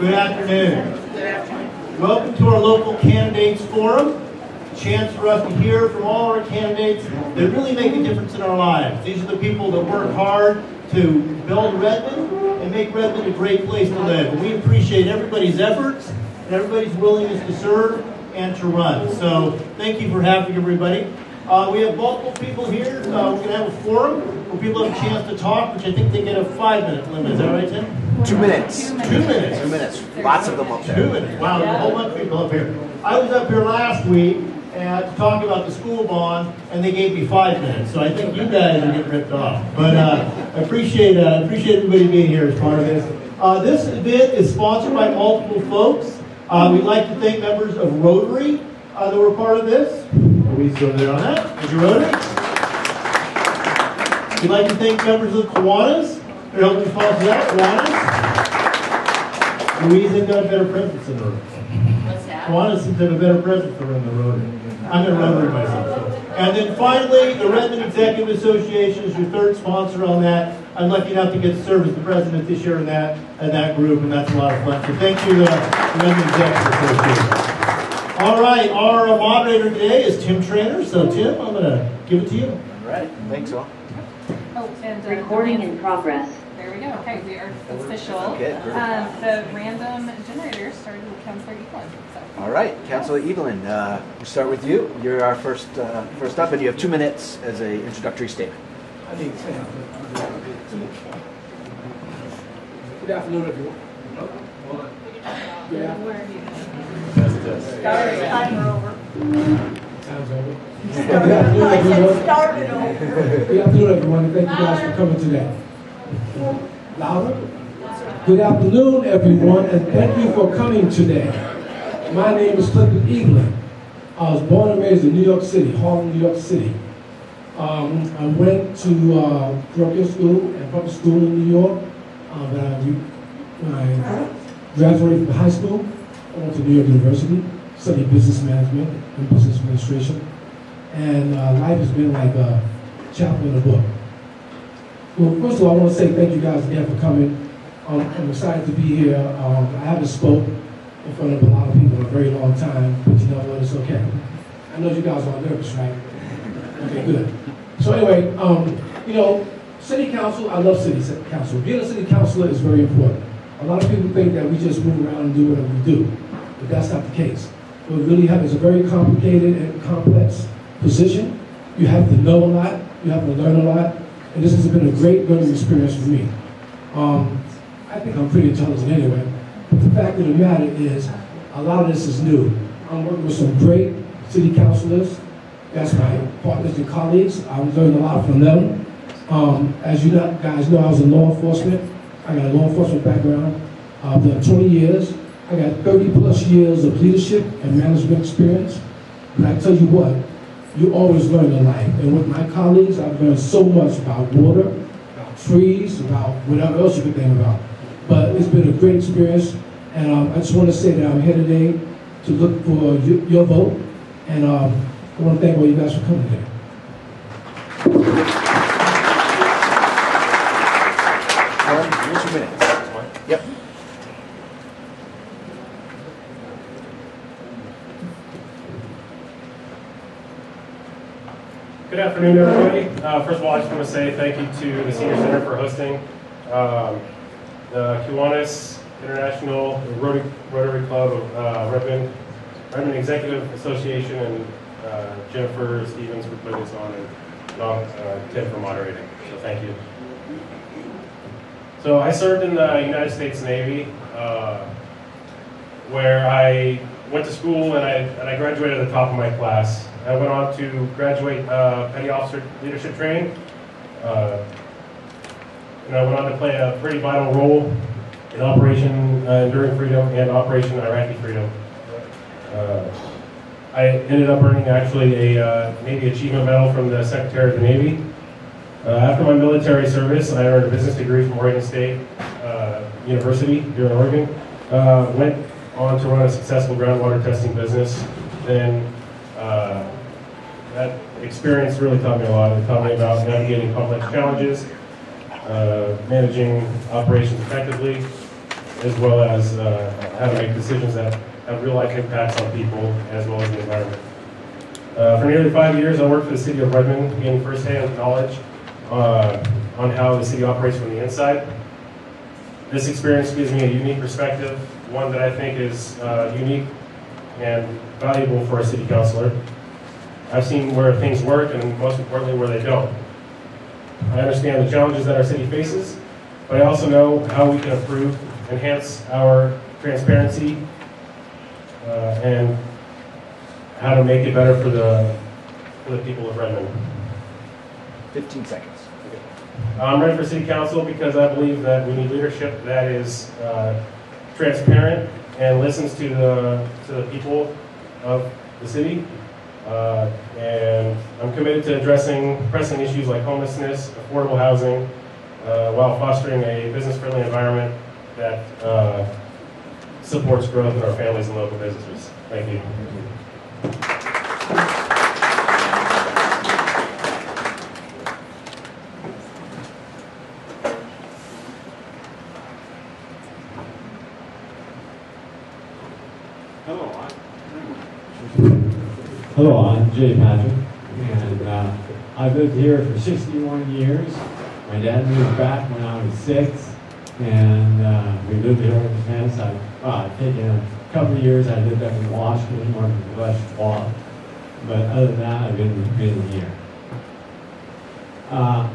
Good afternoon. Welcome to our local candidates forum. A chance for us to hear from all our candidates that really make a difference in our lives. These are the people that work hard to build Redmond and make Redmond a great place to live. And we appreciate everybody's efforts and everybody's willingness to serve and to run. So thank you for having everybody. We have multiple people here. We're going to have a forum where people have a chance to talk, which I think they get a 5-minute limit. Is that right, Tim? 2 minutes. 2 minutes. 2 minutes. Lots of them up there. 2 minutes. Wow, there's a whole bunch of people up here. I was up here last week to talk about the school bond, and they gave me 5 minutes. So I think you guys are getting ripped off. But I appreciate everybody being here as part of this. This event is sponsored by multiple folks. We'd like to thank members of Rotary that were part of this. Louise over there on that. There's your Rotary. We'd like to thank members of the Kiwanis. They're helping sponsor that. Kiwanis. Louise has got a better presence in the room. What's that? Kiwanis seems to have a better presence than in the Rotary. I'm going to Rotary myself. So. And then finally, the Redmond Executive Association is your third sponsor on that. I'm lucky enough to get to serve as the president this year in that group, and that's a lot of fun. So thank you to the Redmond Executive Association. All right, our moderator today is Tim Trainer. So Tim, I'm going to give it to you. All right, thanks all. Oh, and Recording in progress. there we go. Okay, we are official. Okay, great. The random generator started with Councilor Evelyn. So. All right, Councilor Evelyn, we'll start with you. You're our first up, and you have 2 minutes as an introductory statement. Good afternoon, everyone. Good afternoon. Timer over. Time's over. Good afternoon, everyone. Good afternoon, everyone, and thank you guys for coming today. Louder. Good afternoon, everyone, and thank you for coming today. My name is Clifford Evelyn. I was born and raised in New York City, Harlem, New York City. I went to parochial school and public school in New York. When I graduated from high school, I went to New York University, studied business management and business administration. And life has been like a chapter in a book. Well, first of all, I want to say thank you guys again for coming. I'm excited to be here. I haven't spoke in front of a lot of people in a very long time, but you know what, it's okay. I know you guys are nervous, right? Okay, good. So anyway, you know, city council, I love city council. Being a city councilor is very important. A lot of people think that we just move around and do whatever we do, but that's not the case. What we really have is a very complicated and complex position. You have to know a lot, you have to learn a lot, and this has been a great learning experience for me. I think I'm pretty intelligent anyway, but the fact of the matter is, a lot of this is new. I'm working with some great city councilors. That's my partners and colleagues. I'm learning a lot from them. As you guys know, I was in law enforcement. I got a law enforcement background. I've done 20 years. I got 30 plus years of leadership and management experience. But I tell you what, you always learn in life. And with my colleagues, I've learned so much about water, about trees, about whatever else you could think about. But it's been a great experience. And I just want to say that I'm here today to look for your vote. And I want to thank all you guys for coming today. Here's 2 minutes. Yep. Good afternoon, everybody. First of all, I just want to say thank you to the Senior Center for hosting the Kiwanis International Rotary Club of Redmond Executive Association, and Jennifer Stevens for putting this on, and Tim for moderating. So thank you. So I served in the United States Navy, where I went to school and I graduated at the top of my class. I went on to graduate Petty Officer Leadership Training, and I went on to play a pretty vital role in Operation Enduring Freedom and Operation Iraqi Freedom. I ended up earning actually a Navy Achievement Medal from the Secretary of the Navy. After my military service, I earned a business degree from Oregon State University here in Oregon. Went on to run a successful groundwater testing business. Then that experience really taught me a lot. It taught me about navigating complex challenges, managing operations effectively, as well as how to make decisions that have real life impacts on people as well as the environment. For nearly 5 years, I worked for the city of Redmond, gaining firsthand knowledge on how the city operates from the inside. This experience gives me a unique perspective, one that I think is unique and valuable for a city councilor. I've seen where things work and most importantly where they don't. I understand the challenges that our city faces, but I also know how we can improve, enhance our transparency, and how to make it better for the people of Redmond. 15 seconds. I'm ready for city council because I believe that we need leadership that is transparent and listens to the people of the city. And I'm committed to addressing pressing issues like homelessness, affordable housing, while fostering a business-friendly environment that supports growth in our families and local businesses. Thank you. Hello, I'm Jay Patrick, and I've lived here for 61 years. My dad moved back when I was 6, and we lived here ever since. I've taken a couple of years. I lived up in Washington, working for West Wall, but other than that, I've been here. I'm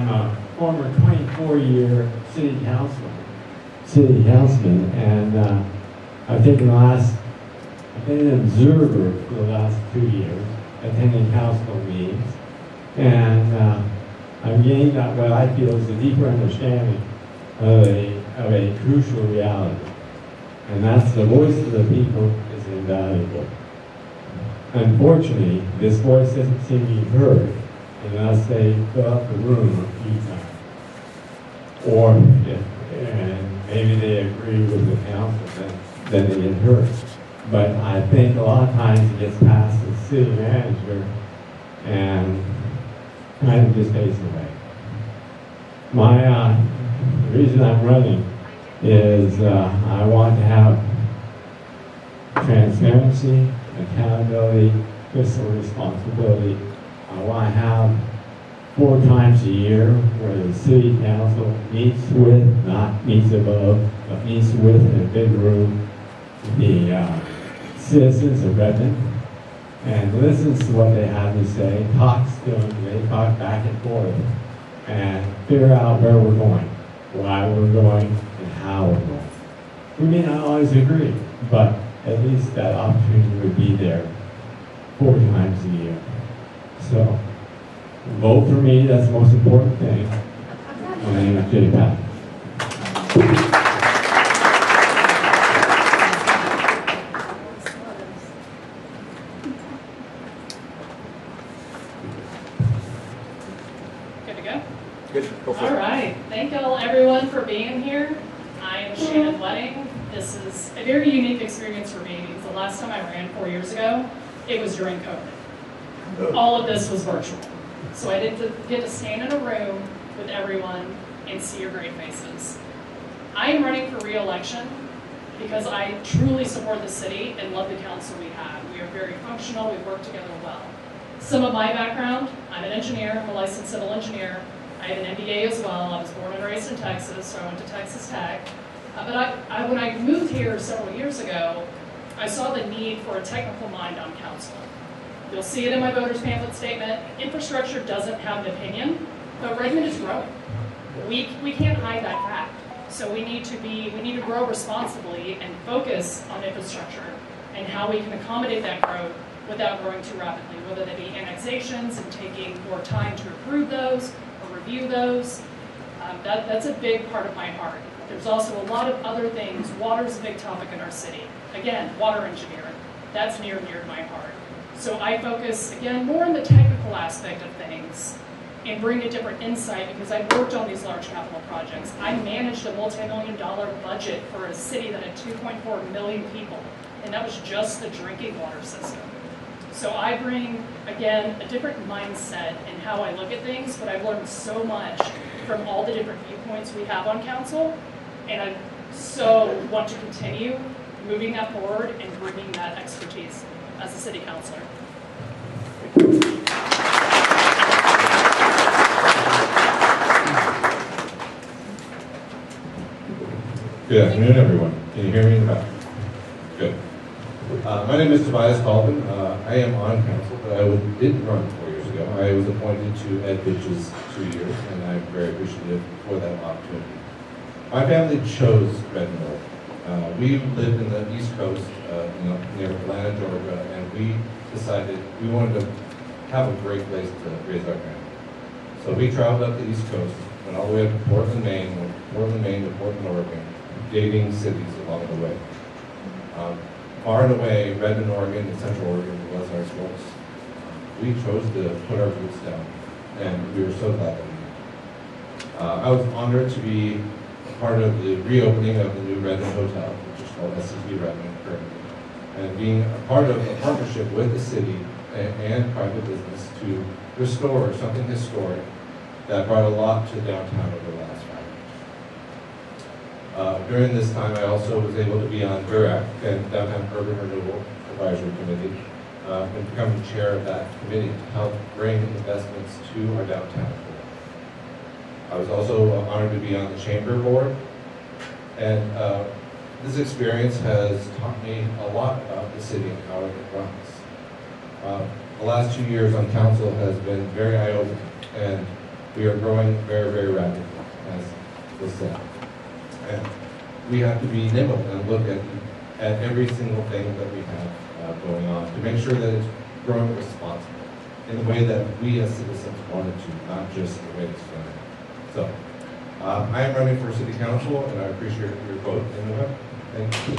a former 24-year city councilman, and I've been an observer for the last 2 years, attending council meetings, and I've gained what I feel is a deeper understanding of a crucial reality, and that's the voice of the people is invaluable. Unfortunately, this voice doesn't seem to be heard unless they fill up the room a few times, or and maybe they agree with the council, then they get heard. But I think a lot of times it gets past the city manager and kind of just fades away. The reason I'm running is I want to have transparency, accountability, fiscal responsibility. I want to have 4 times a year where the city council meets with, not meets above, but meets with in a big room, the citizens of Redmond, and listens to what they have to say, talks to them, they talk back and forth, and figure out where we're going, why we're going, and how we're going. We may not always agree, but at least that opportunity would be there 4 times a year. So, vote for me, that's the most important thing. My name is Jay Patrick. All right, thank y'all everyone for being here. I am Shannon Wedding. This is a very unique experience for me because the last time I ran 4 years ago, it was during COVID. All of this was virtual. So I didn't get to stand in a room with everyone and see your great faces. I am running for re-election because I truly support the city and love the council we have. We are very functional, we work together well. Some of my background, I'm an engineer, I'm a licensed civil engineer. I have an MBA as well. I was born and raised in Texas, so I went to Texas Tech. But when I moved here several years ago, I saw the need for a technical mind on council. You'll see it in my voters pamphlet statement. Infrastructure doesn't have an opinion, but Redmond is growing. We can't hide that fact. So we need to grow responsibly and focus on infrastructure and how we can accommodate that growth without growing too rapidly, whether they be annexations and taking more time to approve those, review those. That's a big part of my heart. There's also a lot of other things. Water is a big topic in our city. Again, water engineering, that's near and dear to my heart. So I focus, again, more on the technical aspect of things and bring a different insight because I've worked on these large capital projects. I managed a multi-million-dollar budget for a city that had 2.4 million people, and that was just the drinking water system. So I bring, again, a different mindset in how I look at things, but I've learned so much from all the different viewpoints we have on council, and I so want to continue moving that forward and bringing that expertise as a city councilor. Good afternoon, everyone. Can you hear me in the back? Good. My name is Tobias Colvin. I am on council, but I didn't run 4 years ago. I was appointed to Ed Bitch's 2 years, and I'm very appreciative for that opportunity. My family chose Redmond. We lived in the East Coast, near Atlanta, Georgia, and we decided we wanted to have a great place to raise our family. So we traveled up the East Coast, went all the way up to Portland, Maine, went from Portland, Maine to Portland, Oregon, dating cities along the way. Far and away, Redmond, Oregon, and Central Oregon was our source. We chose to put our roots down, and we were so glad that we did. I was honored to be part of the reopening of the new Redmond Hotel, which is called SCP Redmond currently, and being a part of a partnership with the city and private business to restore something historic that brought a lot to downtown over the last 5 years. During this time, I also was able to be on DURAC, and Downtown Urban Renewal Advisory Committee, and become the chair of that committee to help bring investments to our downtown. I was also honored to be on the chamber board, and this experience has taught me a lot about the city and how it runs. The last 2 years on council has been very eye-opening, and we are growing very, very rapidly, as was said. And we have to be nimble and look at every single thing that we have going on to make sure that it's growing responsibly in the way that we as citizens want it to, not just the way it's done. So, I am running for city council, and I appreciate your vote in November. Thank you.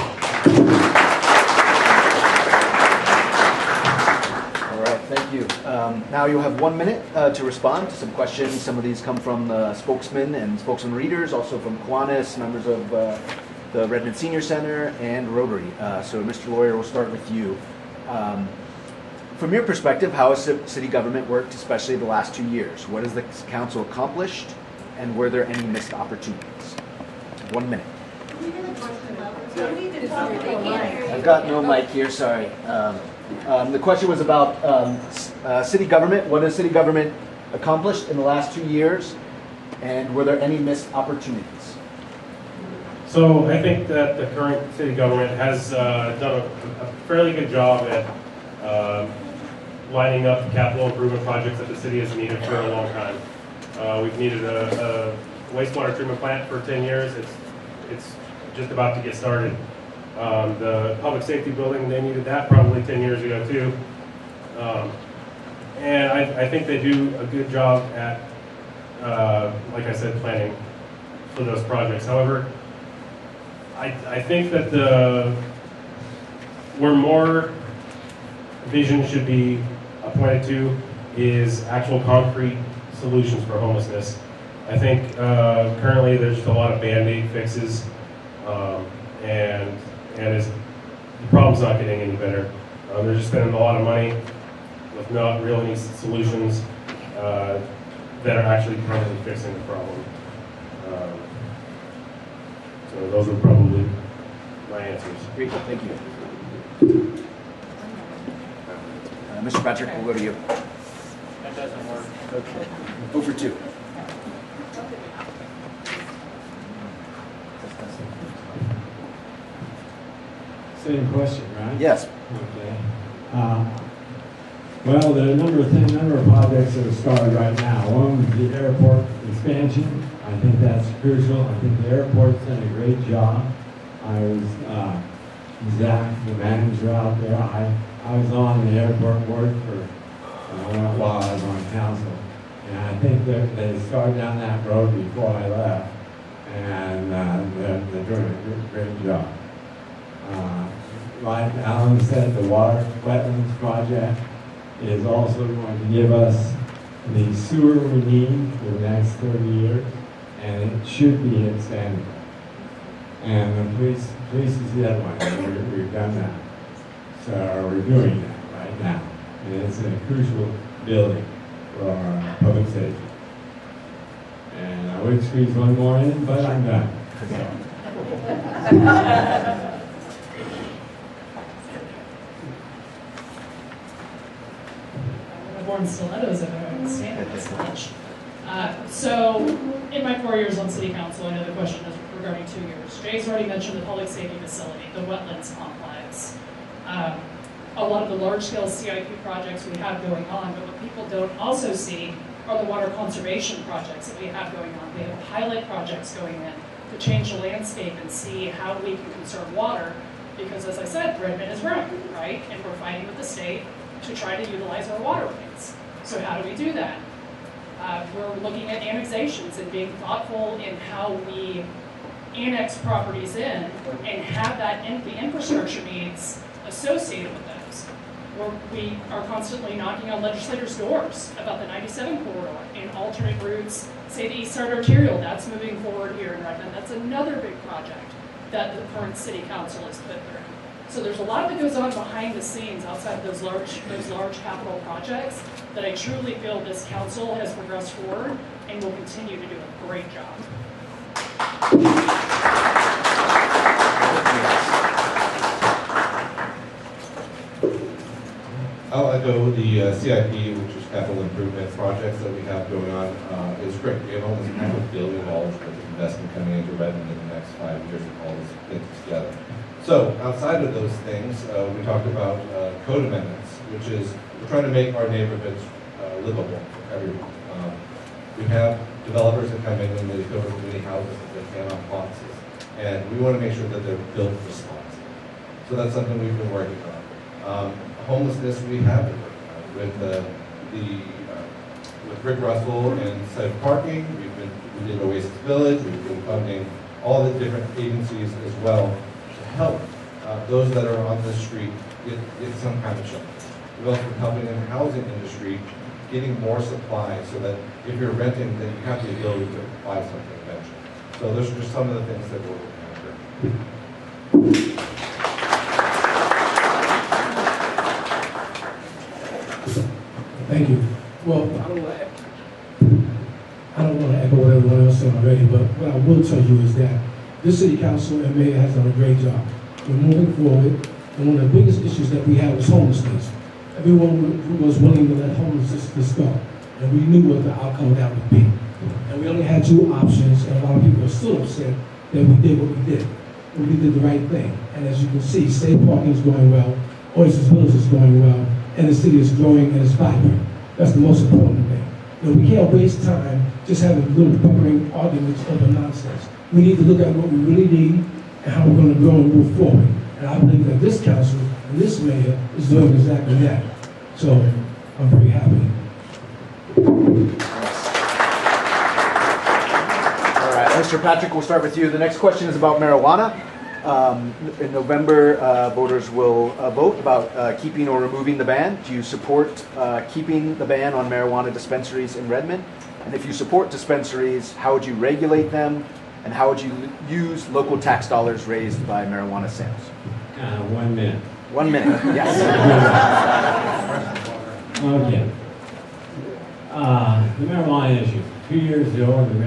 All right, thank you. Now you'll have 1 minute to respond to some questions. Some of these come from the spokesmen and spokesman readers, also from Kiwanis, members of the Redmond Senior Center, and Rotary. So, Mr. Lawyer, we'll start with you. From your perspective, how has city government worked, especially the last 2 years? What has the council accomplished, and were there any missed opportunities? 1 minute. I've got no mic here, sorry. The question was about city government. What has city government accomplished in the last 2 years, and were there any missed opportunities? So I think that the current city government has done a fairly good job at lining up capital improvement projects that the city has needed for a long time. We've needed a wastewater treatment plant for 10 years. It's just about to get started. The public safety building, they needed that probably 10 years ago too. And I think they do a good job at, like I said, planning for those projects. However, I think that where more vision should be appointed to is actual concrete solutions for homelessness. I think currently there's just a lot of Band-Aid fixes, and the problem's not getting any better. They're just spending a lot of money with not really any solutions that are actually permanently fixing the problem. So those are probably my answers. Great, thank you. Mr. Patrick, we'll go to you. That doesn't work. Okay. Over 2. Same question, right? Yes. Okay. Well, there are a number of projects that are started right now. One is the airport expansion. I think that's crucial. I think the airport's done a great job. I was, Zach, the manager out there, I was on the airport board while I was on council. And I think that they started down that road before I left. And they're doing a great job. Like Alan said, the water wetlands project is also going to give us the sewer we need for the next 30 years, and it should be expanded. And the police is the other one. We've done that. So we're doing that right now. and it's a crucial building for our public safety. And I would squeeze one more in, but I'm done. Born stilettos if I understand this much. So, in my 4 years on City Council, I know the question is regarding 2 years. Jay's already mentioned the public safety facility, the wetlands complex, a lot of the large-scale CIP projects we have going on, but what people don't also see are the water conservation projects that we have going on. We have pilot projects going in to change the landscape and see how we can conserve water, because as I said, Redmond is growing, right? And we're fighting with the state to try to utilize our waterways. So how do we do that? We're looking at annexations and being thoughtful in how we annex properties in and have the infrastructure needs associated with those. We are constantly knocking on legislators' doors about the 97 corridor and alternate routes, say the East Side Arterial, that's moving forward here in Redmond. That's another big project that the current city council has put through. So there's a lot that goes on behind the scenes outside of those large capital projects that I truly feel this council has progressed forward and will continue to do a great job. I'll echo the CIP, which is capital improvement projects that we have going on. It's great. We have almost $500 billion worth of investment coming into Redmond in the next 5 years if all this fits together. So outside of those things, we talked about code amendments, which is we're trying to make our neighborhoods livable for everyone. We have developers that come in and they build community houses that they can on plots, and we want to make sure that they're built responsibly. So that's something we've been working on. Homelessness, we have been working on with Rick Russell and safe parking. We did Oasis Village. We've been funding all the different agencies as well to help those that are on the street get some kind of shelter. We've also been helping in the housing industry, getting more supply so that if you're renting, then you have the ability to buy something eventually. So those are just some of the things that we're working on here. Thank you. Well, I don't want to echo what everyone else said already, but what I will tell you is that this city council and mayor has done a great job. We're moving forward, and one of the biggest issues that we had was homelessness. Everyone was willing to let homelessness go, and we knew what the outcome of that would be. And we only had two options, and a lot of people are still upset that we did what we did. But we did the right thing. And as you can see, safe parking is going well, Oasis Village is going well, and the city is growing and it's vibrant. That's the most important thing. You know, we can't waste time just having little bickering arguments over nonsense. We need to look at what we really need and how we're going to grow and move forward. And I believe that this council and this mayor is doing exactly that. So I'm very happy. All right, Mr. Patrick, we'll start with you. The next question is about marijuana. In November, voters will vote about keeping or removing the ban. Do you support keeping the ban on marijuana dispensaries in Redmond? And if you support dispensaries, how would you regulate them? And how would you use local tax dollars raised by marijuana sales? 1 minute. 1 minute, yes. Okay. The marijuana issue. 2 years ago, when the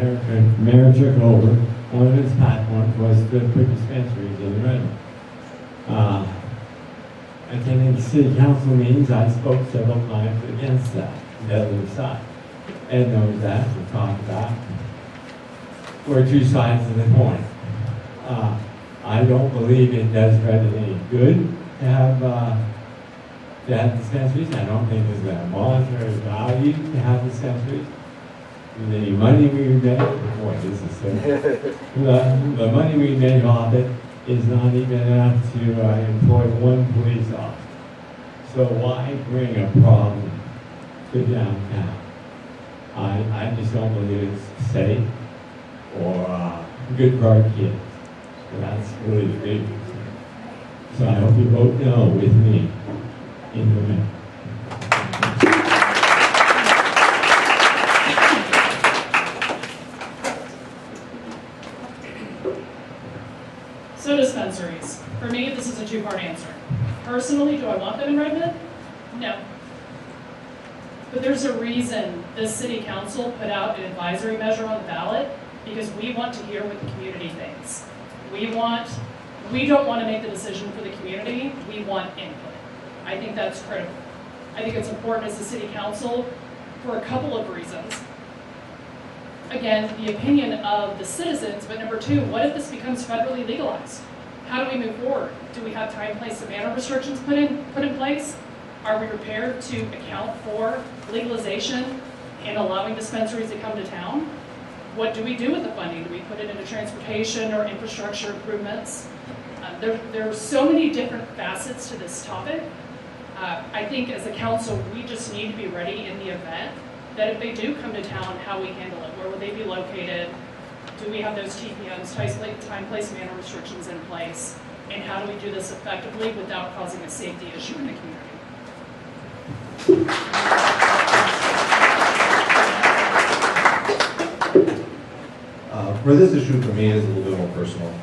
mayor took over, one of his platforms was to put dispensaries in Redmond. Attending city council meetings, I spoke several times against that, the other side. Ed knows that, we talked about. We're two sides of the coin. I don't believe it does Redmond any good to have dispensaries. I don't think there's a monetary value to have dispensaries. With any money we make, boy, this is so. The money we make off it is not even enough to employ one police officer. So why bring a problem to downtown? I just don't believe it's safe or good for our kids. So that's really the big reason. So I hope you vote no with me in November. So dispensaries. For me, this is a two-part answer. Personally, do I want them in Redmond? No. But there's a reason this city council put out an advisory measure on the ballot, because we want to hear what the community thinks. We don't want to make the decision for the community, we want input. I think that's critical. I think it's important as a city council for a couple of reasons. Again, the opinion of the citizens, but number two, what if this becomes federally legalized? How do we move forward? Do we have time, place, and manner restrictions put in place? Are we prepared to account for legalization and allowing dispensaries to come to town? What do we do with the funding? Do we put it into transportation or infrastructure improvements? There are so many different facets to this topic. I think as a council, we just need to be ready in the event that if they do come to town, how we handle it. Where would they be located? Do we have those TPMs, time, place, manner restrictions in place? And how do we do this effectively without causing a safety issue in the community? For this issue, for me, is a little bit more personal.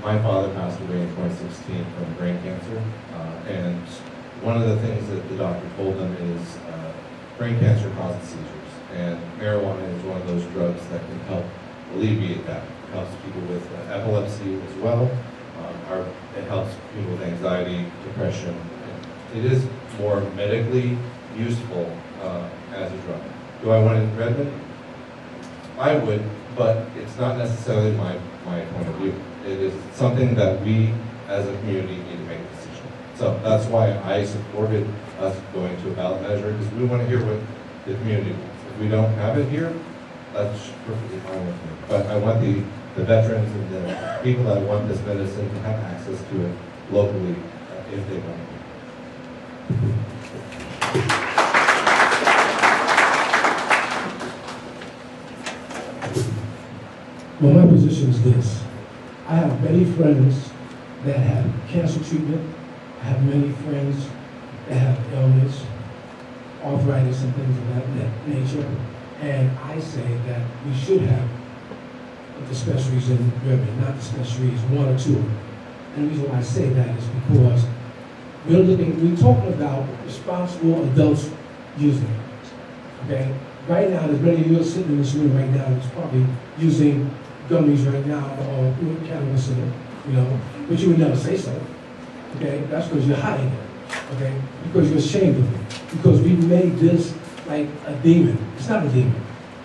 My father passed away in 2016 from brain cancer, and one of the things that the doctor told them is brain cancer causes seizures, and marijuana is one of those drugs that can help alleviate that. It helps people with epilepsy as well. It helps people with anxiety, depression. It is more medically useful as a drug. Do I want it in Redmond? I would, but it's not necessarily my point of view. It is something that we as a community need to make a decision. So that's why I supported us going to a ballot measure, because we want to hear what the community wants. If we don't have it here, that's perfectly fine with me. But I want the veterans and the people that want this medicine to have access to it locally if they want it. Well, my position is this. I have many friends that have cancer treatment. I have many friends that have ailments, arthritis and things of that nature. And I say that we should have dispensaries in Redmond, not dispensaries, one or two. And the reason why I say that is because we're talking about responsible adults using it. Okay? Right now, there's many of you sitting in this room right now that's probably using gummies right now or cannabis in it, you know, but you would never say so. Okay? That's because you're hiding it. Okay? Because you're ashamed of it. Because we made this like a demon. It's not a demon.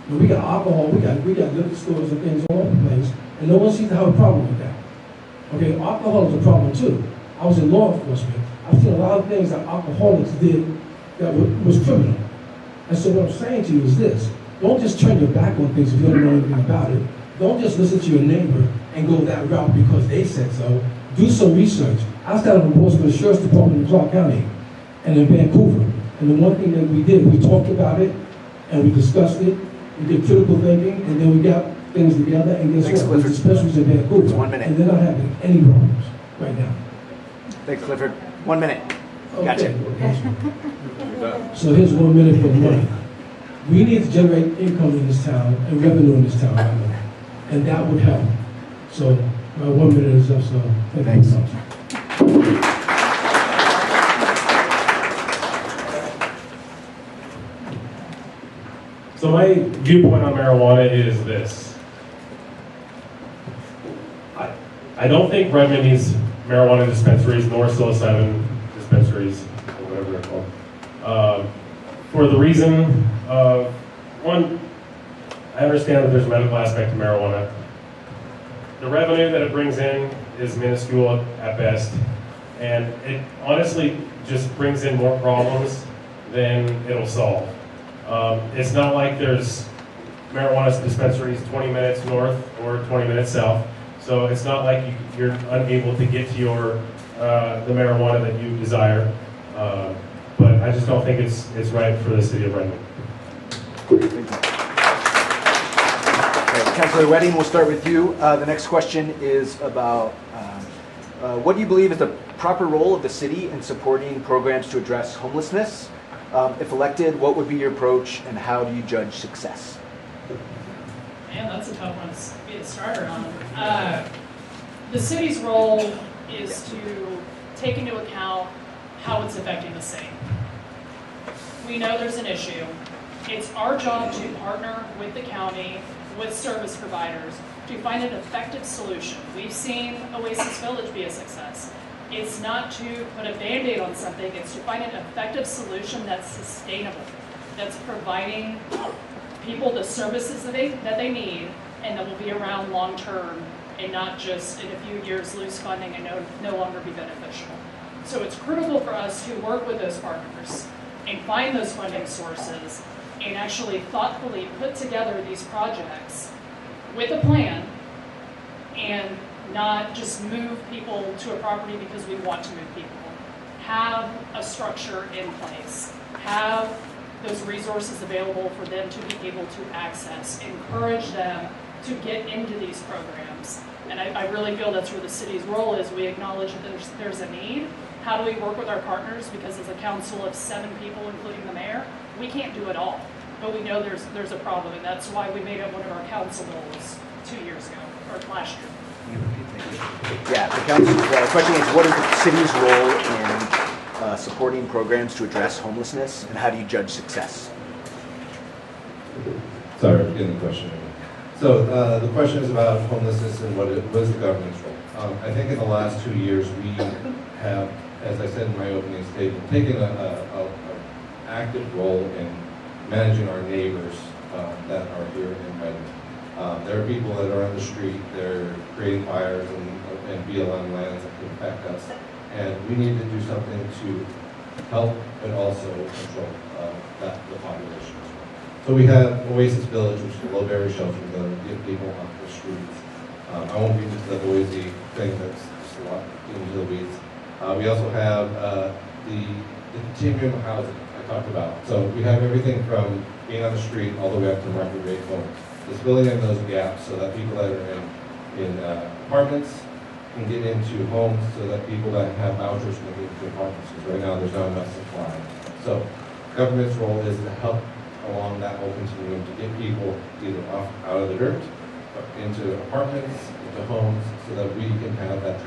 When we got alcohol, we got liquor stores and things all over the place, and no one seems to have a problem with that. Okay, alcohol is a problem too. I was in law enforcement. I've seen a lot of things that alcoholics did that was criminal. And so what I'm saying to you is this: don't just turn your back on things if you don't know anything about it. Don't just listen to your neighbor and go that route because they said so. Do some research. I started on the board of the Sheriff's Department in Clark County and in Vancouver. And the one thing that we did, we talked about it and we discussed it. We did critical thinking, and then we got things together, and guess what? There's dispensaries in Vancouver, 1 minute. and they're not having any problems right now. Thanks, Clifford. 1 minute. Okay. Gotcha. So here's 1 minute for the money. We need to generate income in this town and revenue in this town right now, and that would help. So my 1 minute is up, so thank you so much. So my viewpoint on marijuana is this. I don't think Redmond needs marijuana dispensaries nor psilocybin dispensaries, or whatever they're called. For the reason of, one, I understand that there's a medical aspect to marijuana. The revenue that it brings in is minuscule at best, and it honestly just brings in more problems than it'll solve. It's not like there's marijuana dispensaries 20 minutes north or 20 minutes south, so it's not like you're unable to get to your the marijuana that you desire. But I just don't think it's right for the city of Redmond. Councilor Wedding, we'll start with you. The next question is about what do you believe is the proper role of the city in supporting programs to address homelessness? If elected, what would be your approach and how do you judge success? Man, that's a tough one to get started on. The city's role is to take into account how it's affecting the city. we know there's an issue. It's our job to partner with the county, with service providers, to find an effective solution. We've seen Oasis Village be a success. It's not to put a Band-Aid on something, it's to find an effective solution that's sustainable, that's providing people the services that they need and that will be around long term and not just in a few years lose funding and no longer be beneficial. So it's critical for us to work with those partners and find those funding sources and actually thoughtfully put together these projects with a plan and not just move people to a property because we want to move people. Have a structure in place. Have those resources available for them to be able to access. Encourage them to get into these programs. And I really feel that's where the city's role is. We acknowledge that there's a need. How do we work with our partners? Because as a council of 7 people, including the mayor, we can't do it all. But we know there's a problem, and that's why we made it one of our council goals 2 years ago, or last year. Yeah, the question was, what is the city's role in supporting programs to address homelessness, and how do you judge success? Sorry, I'm getting the question. So the question is about homelessness and what is the government's role. I think in the last 2 years we have, as I said in my opening statement, taken an active role in managing our neighbors that are here in Redmond. There are people that are on the street, they're creating fires and BLM lands that can affect us. And we need to do something to help, but also control the population. So we have Oasis Village, which is a low-barrier shelter that will get people off the streets. I won't get into the Boise thing, that's just a lot into the weeds. We also have the continuum of housing I talked about. So we have everything from being on the street all the way up to market rate homes. It's filling in those gaps so that people that are in apartments can get into homes, so that people that have vouchers can get into apartments. Because right now there's not enough supply. So government's role is to help along that whole continuum to get people either out of the dirt, into apartments, into homes, so that we can have that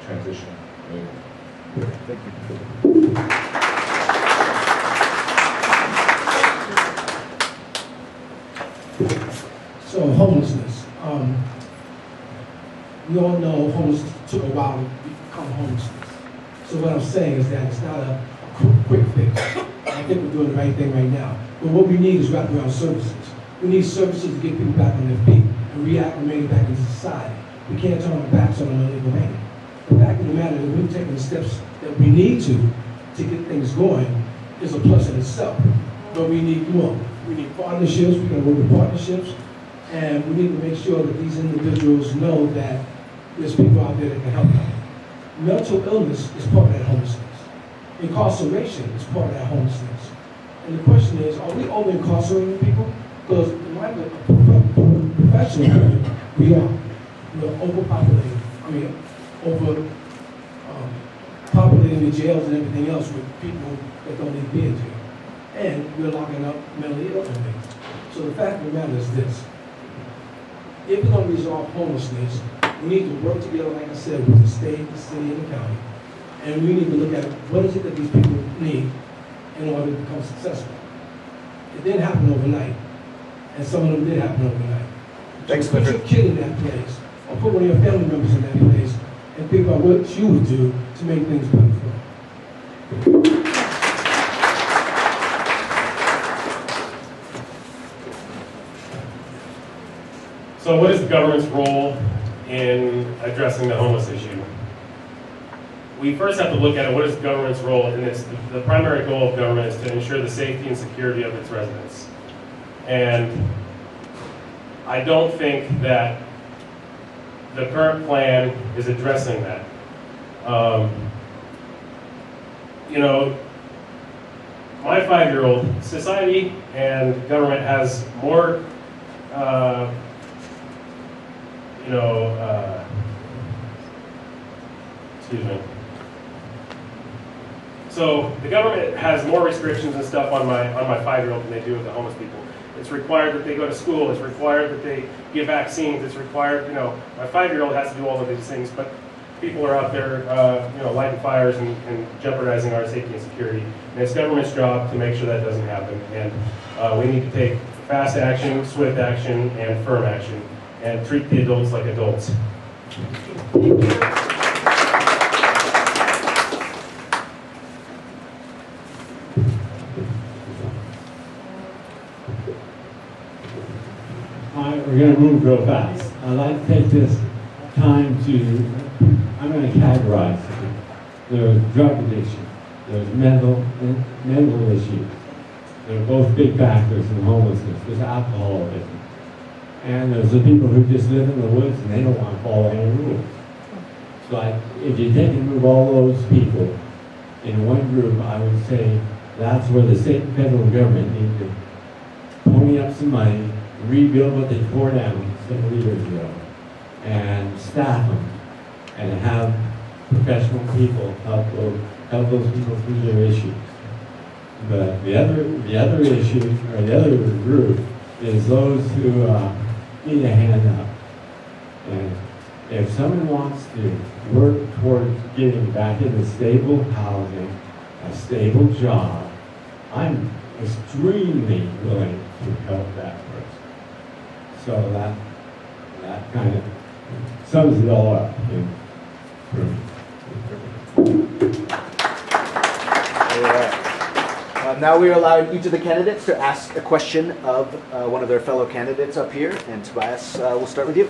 transition moving. Thank you. So homelessness. We all know homelessness took a while to become homelessness. So what I'm saying is that it's not a quick fix. I think we're doing the right thing right now. But what we need is wraparound services. We need services to get people back on their feet and reacclimate back into society. We can't turn our backs on an illegal man. The fact of the matter is we're taking the steps that we need to get things going is a plus in itself. But we need more. We need partnerships. We're going to work with partnerships. And we need to make sure that these individuals know that there's people out there that can help them. Mental illness is part of that homelessness. Incarceration is part of that homelessness. And the question is, are we over-incarcerating people? Because in my professional, we are. We're overpopulated. I mean, populating the jails and everything else with people that don't need to be in jail. And we're locking up mentally ill inmates. So the fact of the matter is this. If we're going to resolve homelessness, we need to work together, like I said, with the state, the city, and the county. And we need to look at what is it that these people need in order to become successful. It didn't happen overnight. And some of them did happen overnight. Thanks, so put your kid in that place, or put one of your family members in that place, and think about what you would do to make things better for them. So what is the government's role in addressing the homeless issue? We first have to look at it, what is the government's role, and the primary goal of government is to ensure the safety and security of its residents. And I don't think that the current plan is addressing that. You know, my 5-year-old, society and government has more excuse me. So the government has more restrictions and stuff on my 5-year-old than they do with the homeless people. It's required that they go to school. It's required that they get vaccines. It's required, my 5-year-old has to do all of these things. But people are out there, lighting fires and jeopardizing our safety and security. And it's government's job to make sure that doesn't happen. And we need to take fast action, swift action, and firm action, and treat the adults like adults. All right, we're going to move real fast. I'd like to take this time to, I'm going to categorize it. There's drug addiction, there's mental issues. They're both big factors in homelessness. There's alcoholism. And there's the people who just live in the woods and they don't want to follow any rules. So if you take and move all those people in one group, I would say that's where the state and federal government need to pony up some money, rebuild what they tore down several years ago, and staff them, and have professional people help those people through their issues. But the other issue, or the other group, is those who need a hand up. And if someone wants to work towards getting back into stable housing, a stable job, I'm extremely willing to help that person. So that kind of sums it all up. Now we are allowing each of the candidates to ask a question of one of their fellow candidates up here. And Tobias, we'll start with you.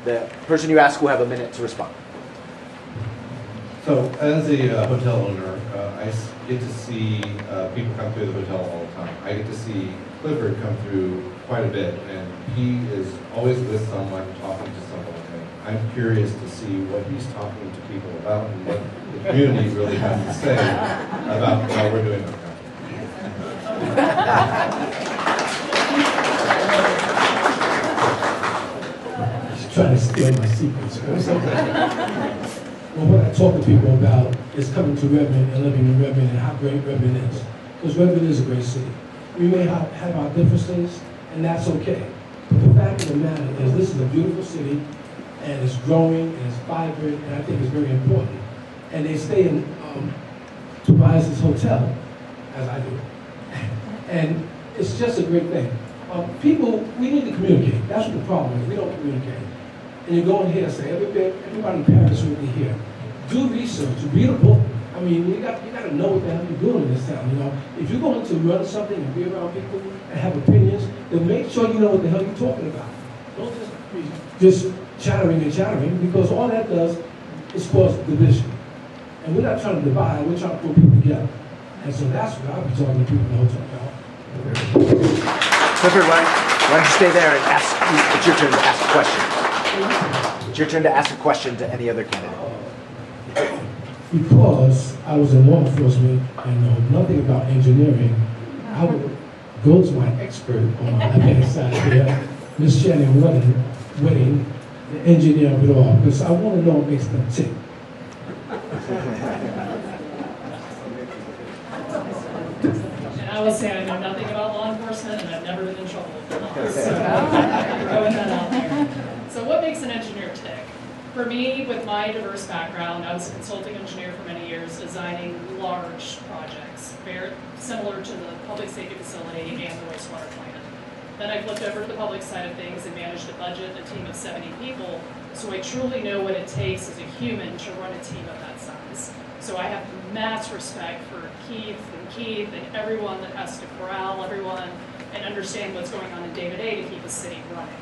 The person you ask will have a minute to respond. So, as a hotel owner, I get to see people come through the hotel all the time. I get to see Clifford come through quite a bit, and he is always with someone, talking to someone. And I'm curious to see what he's talking to people about and what the community really has to say about what we're doing up there. He's trying to steal my secrets. Well, what I talk to people about is coming to Redmond and living in Redmond and how great Redmond is. Because Redmond is a great city. We may have our differences, and that's okay. But the fact of the matter is this is a beautiful city, and it's growing, and it's vibrant, and I think it's very important. And they stay in Tobias' hotel, as I do. And it's just a great thing. People, we need to communicate. That's what the problem is. We don't communicate. And you go in here and say, everybody in Paris will be here. Do research, read a book. I mean, you got to know what the hell you're doing in this town, you know. If you're going to run something and be around people and have opinions, then make sure you know what the hell you're talking about. Don't just chattering, because all that does is cause division. And we're not trying to divide, we're trying to put people together. And so that's what I'll be talking to people in the hotel about. Clifford, why don't you stay there and ask, it's your turn to ask a question. It's your turn to ask a question to any other candidate. Because I was in law enforcement and know nothing about engineering, I would go to my expert on my left-hand side here, Miss Shannon Wedding, the engineer of it all, because I want to know what makes them tick. And I will say I know nothing about law enforcement, and I've never been in trouble with the law. So throwing that out there. So what makes an engineer tick? For me, with my diverse background, I was a consulting engineer for many years, designing large projects, very similar to the public safety facility and the wastewater plant. Then I flipped over to the public side of things and managed a budget, a team of 70 people, so I truly know what it takes as a human to run a team of that size. So I have mass respect for Keith and everyone that has to corral everyone and understand what's going on in day-to-day to keep the city running.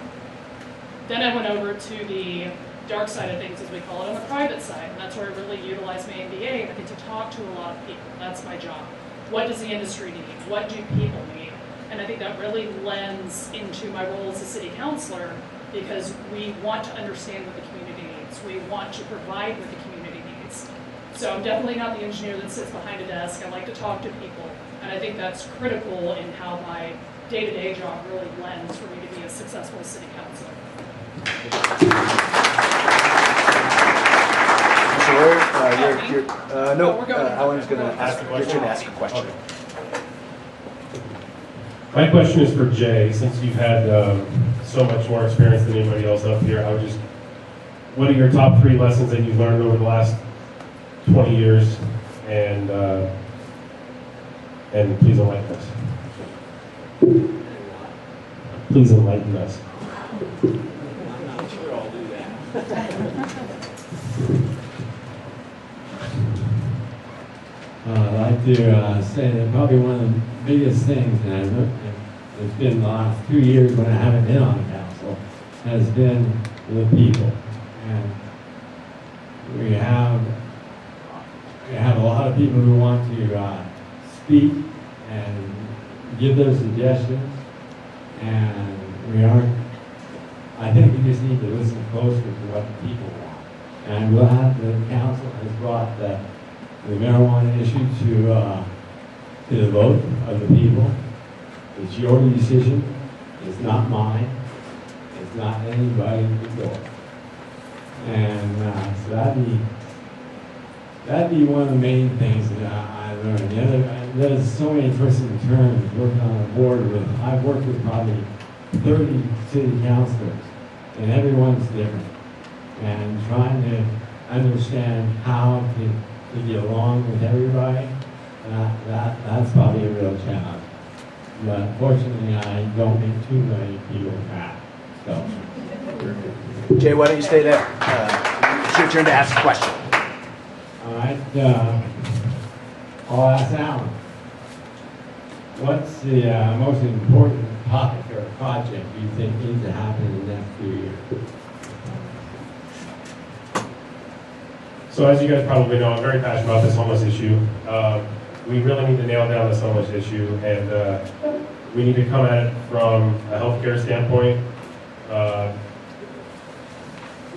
Then I went over to the dark side of things, as we call it, on the private side, and that's where I really utilize my MBA, and I get to talk to a lot of people. That's my job. What does the industry need? What do people need? And I think that really lends into my role as a city councilor, because we want to understand what the community needs. We want to provide what the community needs. So I'm definitely not the engineer that sits behind a desk. I like to talk to people, and I think that's critical in how my day-to-day job really lends for me to be a successful city councilor. Alan's going to ask your turn to ask a question. Okay. My question is for Jay. Since you've had so much more experience than anybody else up here, I would just what are your top 3 lessons that you've learned over the last 20 years? And please enlighten us. Please enlighten us. I'm sure I'll do that. I'd like to say that probably one of the biggest things, and it's been the last 2 years when I haven't been on the council, has been the people. And we have a lot of people who want to speak and give their suggestions, and I think we just need to listen closer to what the people want. And I'm glad that the council has brought the marijuana issue to the vote of the people. It's your decision. It's not mine. It's not anybody's before. And so that'd be one of the main things that I learned. There's so many twists and turns working on a board with. I've worked with probably 30 city councilors, and everyone's different. And trying to understand how to get along with everybody, that's probably a real challenge. But fortunately, I don't make too many people mad. So. Jay, why don't you stay there? It's your turn to ask a question. All right. I'll ask Alan. What's the most important topic or project you think needs to happen in the next few years? So as you guys probably know, I'm very passionate about this homeless issue. We really need to nail down this homeless issue, and we need to come at it from a healthcare standpoint.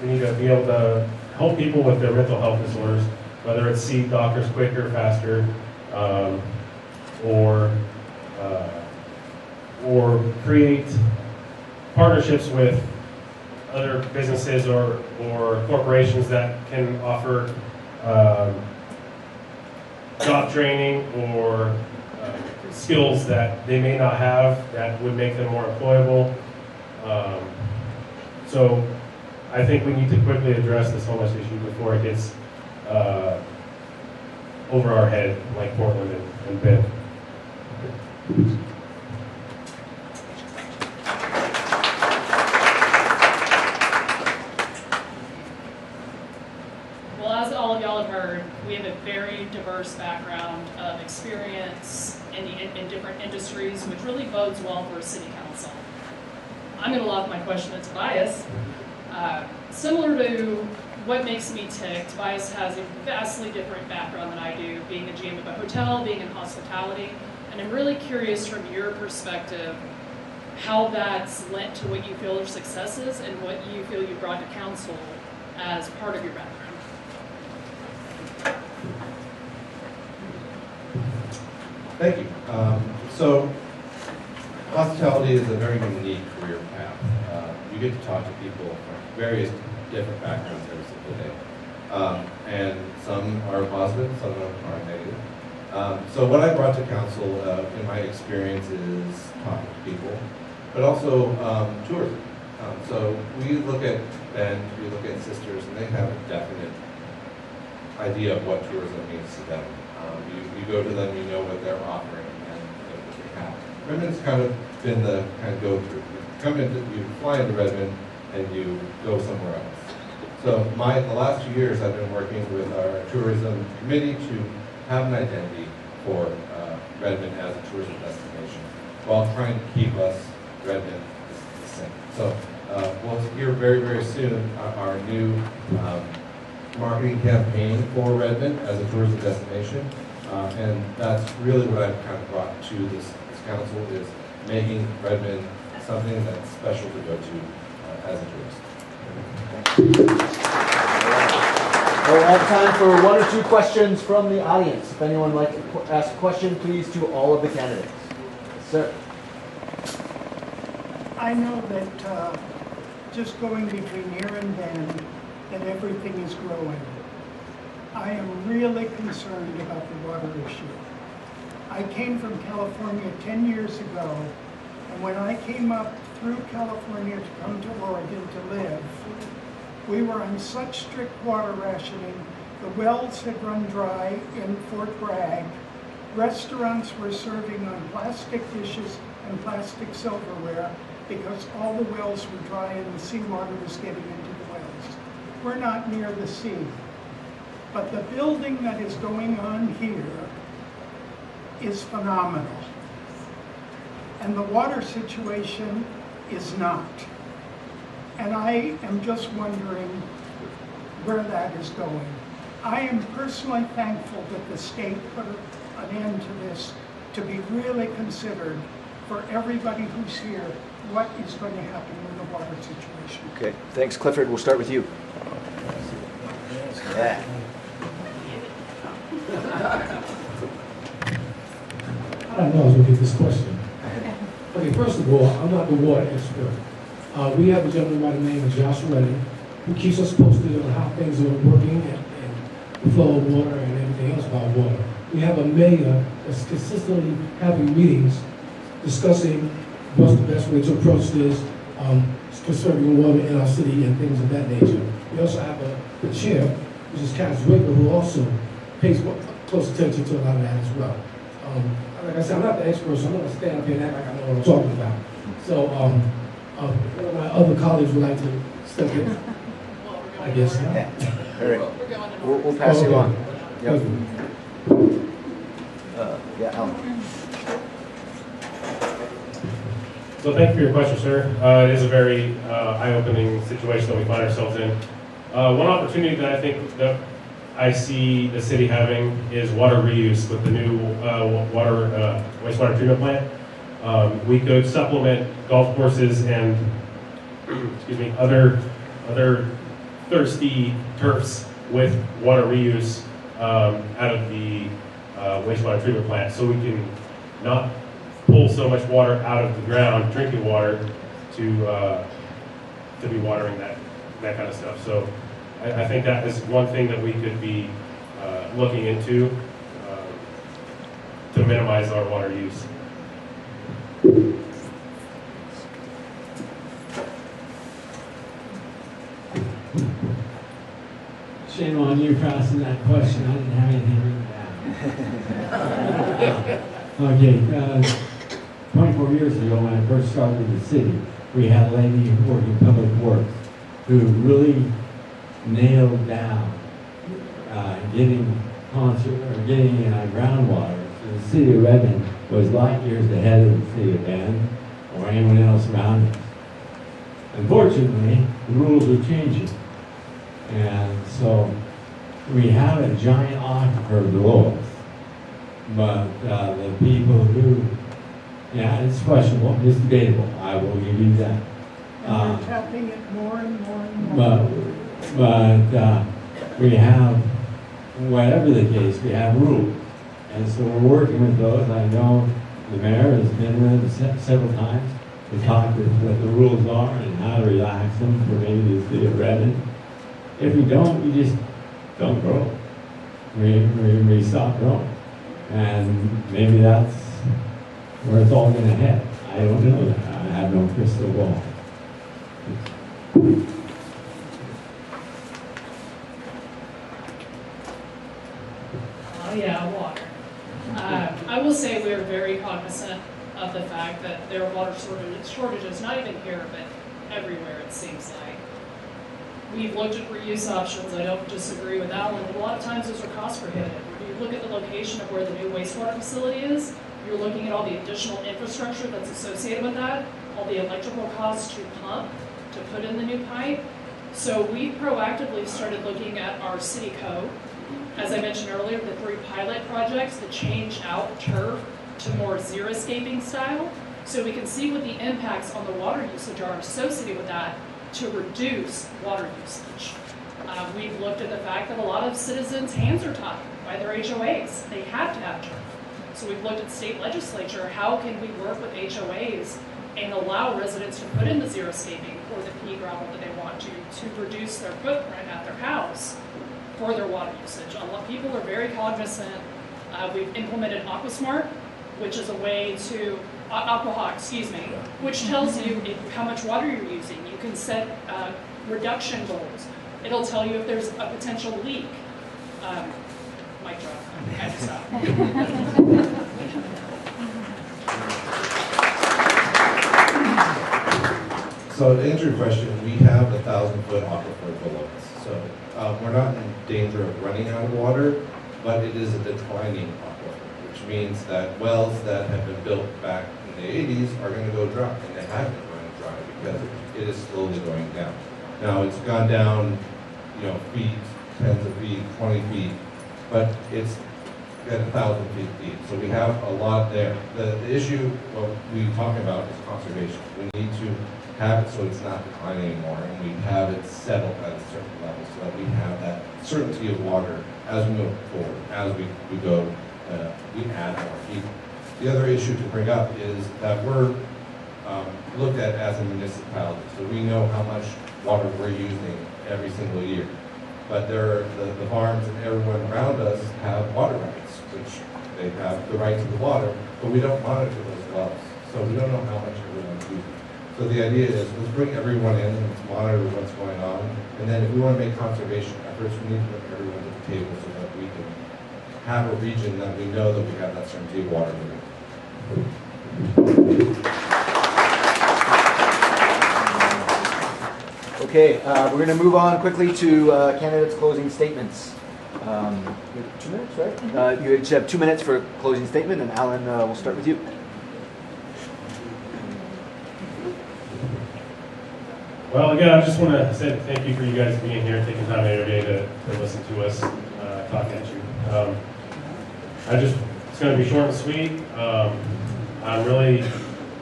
We need to be able to help people with their mental health disorders, whether it's see doctors quicker, faster, or create partnerships with other businesses or corporations that can offer job training or skills that they may not have that would make them more employable. So I think we need to quickly address this homeless issue before it gets over our head like Portland and Bend. Well, as all of y'all have heard, we have a very diverse background of experience in different industries, which really bodes well for a city council. I'm going to lob my question at Tobias. Similar to what makes me tick, Tobias has a vastly different background than I do, being a GM of a hotel, being in hospitality, and I'm really curious from your perspective how that's lent to what you feel are successes and what you feel you brought to council as part of your background. Thank you. So, hospitality is a very unique career path. You get to talk to people from various different backgrounds every single day. And some are positive, some are negative. So what I brought to council in my experience is talking to people, but also tourism. So we look at Bend, we look at Sisters, and they have a definite idea of what tourism means to them. You go to them, you know what they're offering and what they have. Redmond's kind of been the kind of go-through. You fly into Redmond and you go somewhere else. So the last 2 years I've been working with our tourism committee to have an identity for Redmond as a tourism destination while trying to keep us, Redmond, the same. So we'll hear very, very soon our new marketing campaign for Redmond as a tourism destination. And that's really what I've kind of brought to this council, is making Redmond something that's special to go to as a tourist. We'll have time for 1 or 2 questions from the audience. If anyone would like to ask a question, please, to all of the candidates. Yes, sir. I know that just going between here and Bend, that everything is growing. I am really concerned about the water issue. I came from California 10 years ago, and when I came up through California to come to Oregon to live, We were on such strict water rationing. The wells had run dry in Fort Bragg. Restaurants were serving on plastic dishes and plastic silverware because all the wells were dry and the seawater was getting into the wells. We're not near the sea. But the building that is going on here is phenomenal. And the water situation is not. And I am just wondering where that is going. I am personally thankful that the state put an end to this, to be really considered for everybody who's here, what is going to happen with the water situation. Okay, thanks, Clifford. We'll start with you. Yeah. I don't know I was going to get this question. Okay, first of all, I'm not the water expert. We have a gentleman by the name of Josh Redding who keeps us posted on how things are working and the flow of water and everything else about water. We have a mayor that's consistently having meetings discussing what's the best way to approach this, conserving water in our city and things of that nature. We also have a chair, which is Cass Wicker, who also pays close attention to a lot of that as well. Like I said, I'm not the expert, so I'm not going to stand up here and act like I know what I'm talking about. So one of my other colleagues would like to step in, I guess. Yeah. All right. We'll pass you on. Yep. Yeah, Alan. So thank you for your question, sir. It is a very eye-opening situation that we find ourselves in. One opportunity that I think that I see the city having is water reuse with the new wastewater treatment plant. We could supplement golf courses and excuse me, other thirsty turfs with water reuse out of the wastewater treatment plant, so we can not pull so much water out of the ground, drinking water, to be watering that kind of stuff. So I think that is one thing that we could be looking into to minimize our water use. Shame on you for asking that question. I didn't have anything written down. Okay, 24 years ago when I first started in the city, we had a lady working public works who really nailed down getting groundwater. So the city of Redmond was light years ahead of the city of Bend or anyone else around us. Unfortunately, the rules are changing. And so we have a giant aquifer below us. But the people who, yeah, it's questionable, it's debatable, I will give you that. And we're tapping it more and more and more. But we have, whatever the case, we have rules. And so we're working with those. I know the mayor has been with them several times to talk with what the rules are and how to relax them for maybe the city of Redmond. If we don't, we just don't grow. We stop growing. And maybe that's where it's all going to head. I don't know that. I have no crystal ball. Oh yeah, water. I will say we are very cognizant of the fact that there are water shortages, not even here, but everywhere it seems like. We've looked at reuse options. I don't disagree with Alan. A lot of times those are cost prohibitive. When you look at the location of where the new wastewater facility is, you're looking at all the additional infrastructure that's associated with that, all the electrical costs to pump, to put in the new pipe. So we proactively started looking at our city code. As I mentioned earlier, the 3 pilot projects that change out turf to more xeriscaping style, so we can see what the impacts on the water usage are associated with that to reduce water usage. We've looked at the fact that a lot of citizens' hands are tied by their HOAs. They have to have turf. So we've looked at state legislature, how can we work with HOAs and allow residents to put in the xeriscaping or the pea gravel that they want to reduce their footprint at their house for their water usage. A lot of people are very cognizant. We've implemented AquaSmart, which is a way to Aquahawk, excuse me, which tells you how much water you're using. You can set reduction goals. It'll tell you if there's a potential leak. Mic drop. I have to stop. So to answer your question, we have a 1,000-foot aquifer below us. So we're not in danger of running out of water, but it is a declining aquifer, which means that wells that have been built back in the 80s are going to go dry, and they have been running dry because it is slowly going down. Now it's gone down, feet, tens of feet, 20 feet, but it's at 1,000 feet deep. So we have a lot there. The issue, what we talk about is conservation. We need to have it so it's not declining anymore, and we have it settled at a certain level so that we have that certainty of water as we move forward, as we go, we add more people. The other issue to bring up is that we're looked at as a municipality, so we know how much water we're using every single year. But the farms and everyone around us have water rights, which they have the right to the water, but we don't monitor those wells, so we don't know how much everyone's using. So the idea is, let's bring everyone in and let's monitor what's going on. And then if we want to make conservation efforts, we need to bring everyone to the table so that we can have a region that we know that we have that certainty of water moving. Okay, we're going to move on quickly to candidates' closing statements. You have 2 minutes, right? You each have 2 minutes for closing statement, and Alan, we'll start with you. Well, again, I just want to say thank you for you guys being here, taking time out of your day to listen to us talk at you. It's going to be short and sweet. I'm really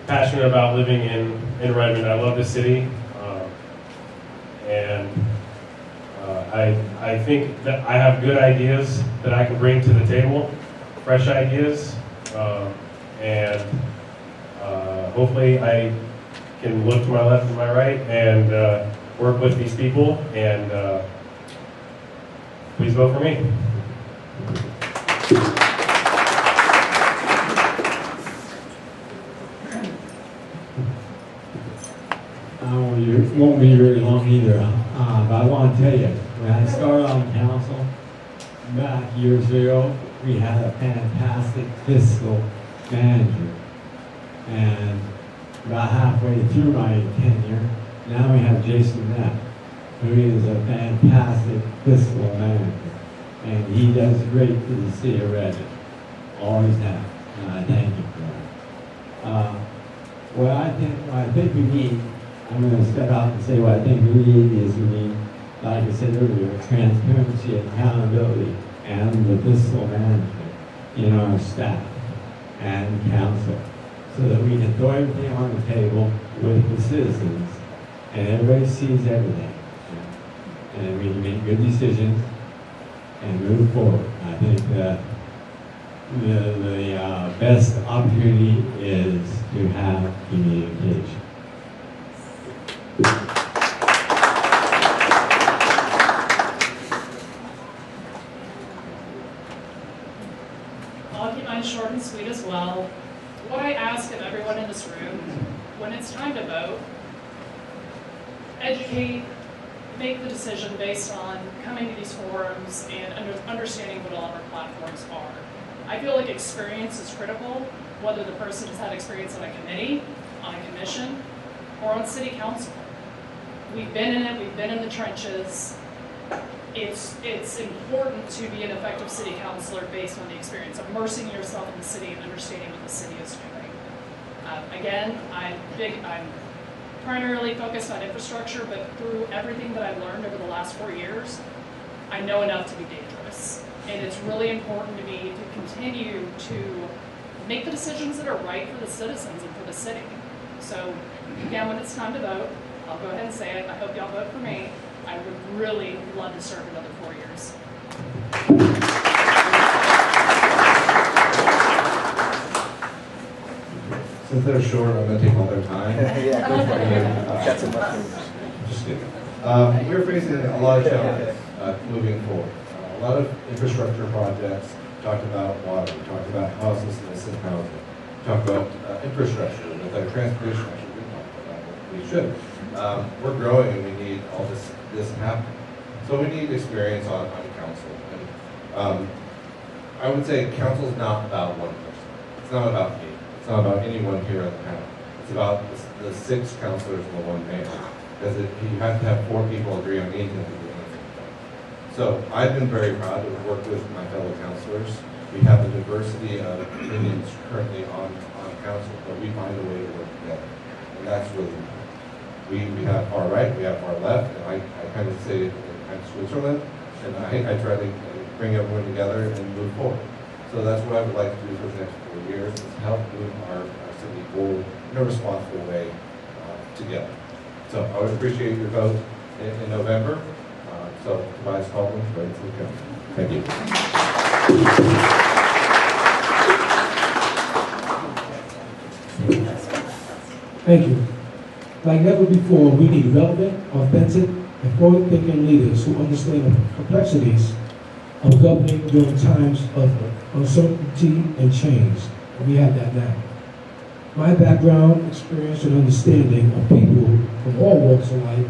passionate about living in Redmond. I love the city, and I think that I have good ideas that I can bring to the table, fresh ideas, and hopefully I can look to my left and my right and work with these people, and please vote for me. It won't be very long either, but I want to tell you, when I started on council back years ago, we had a fantastic fiscal manager, and about halfway through my tenure, now we have Jason Knapp, who is a fantastic fiscal manager, and he does great for the city of Redmond, always has, and I thank him for that. What I think we need, I'm going to step out and say what I think we need is we need, like I said earlier, transparency, accountability, and the fiscal management in our staff and council, so that we can throw everything on the table with the citizens, and everybody sees everything, and we can make good decisions and move forward. I think that the best opportunity is to have communication. I'll keep mine short and sweet as well. What I ask of everyone in this room, when it's time to vote, educate, make the decision based on coming to these forums and understanding what all of our platforms are. I feel like experience is critical, whether the person has had experience on a committee, on a commission, or on city council. We've been in it, we've been in the trenches. It's important to be an effective city councilor based on the experience, immersing yourself in the city and understanding what the city is doing. Again, I'm primarily focused on infrastructure, but through everything that I've learned over the last 4 years, I know enough to be dangerous. And it's really important to me to continue to make the decisions that are right for the citizens and for the city. So again, when it's time to vote, I'll go ahead and say it. I hope y'all vote for me. I would really love to serve another 4 years. Since they're short, I'm going to take all their time. Yeah, go for it. Got some leftovers. Just kidding. We're facing a lot of challenges moving forward. A lot of infrastructure projects, talked about water, we talked about houselessness and housing. talk about infrastructure, with our transportation, actually, we should. We're growing and we need all this happen. So we need experience on council. And I would say council is not about one person. It's not about me. It's not about anyone here on the panel. It's about the 6 councilors and the 1 mayor. Because you have to have 4 people agree on anything to do anything. So I've been very proud to work with my fellow councilors. We have a diversity of opinions currently on council, but we find a way to work together. And that's really important. We have far right, we have far left, and I kind of say I'm Switzerland, and I try to bring everyone together and move forward. So that's what I would like to do for the next 4 years, is help move our city forward in a responsible way together. So I would appreciate your vote in November. So Tobias Baldwin, ready to the council. Thank you. Thank you. Like never before, we need relevant, authentic, and forward-thinking leaders who understand the complexities of governing during times of uncertainty and change. And we have that now. My background, experience, and understanding of people from all walks of life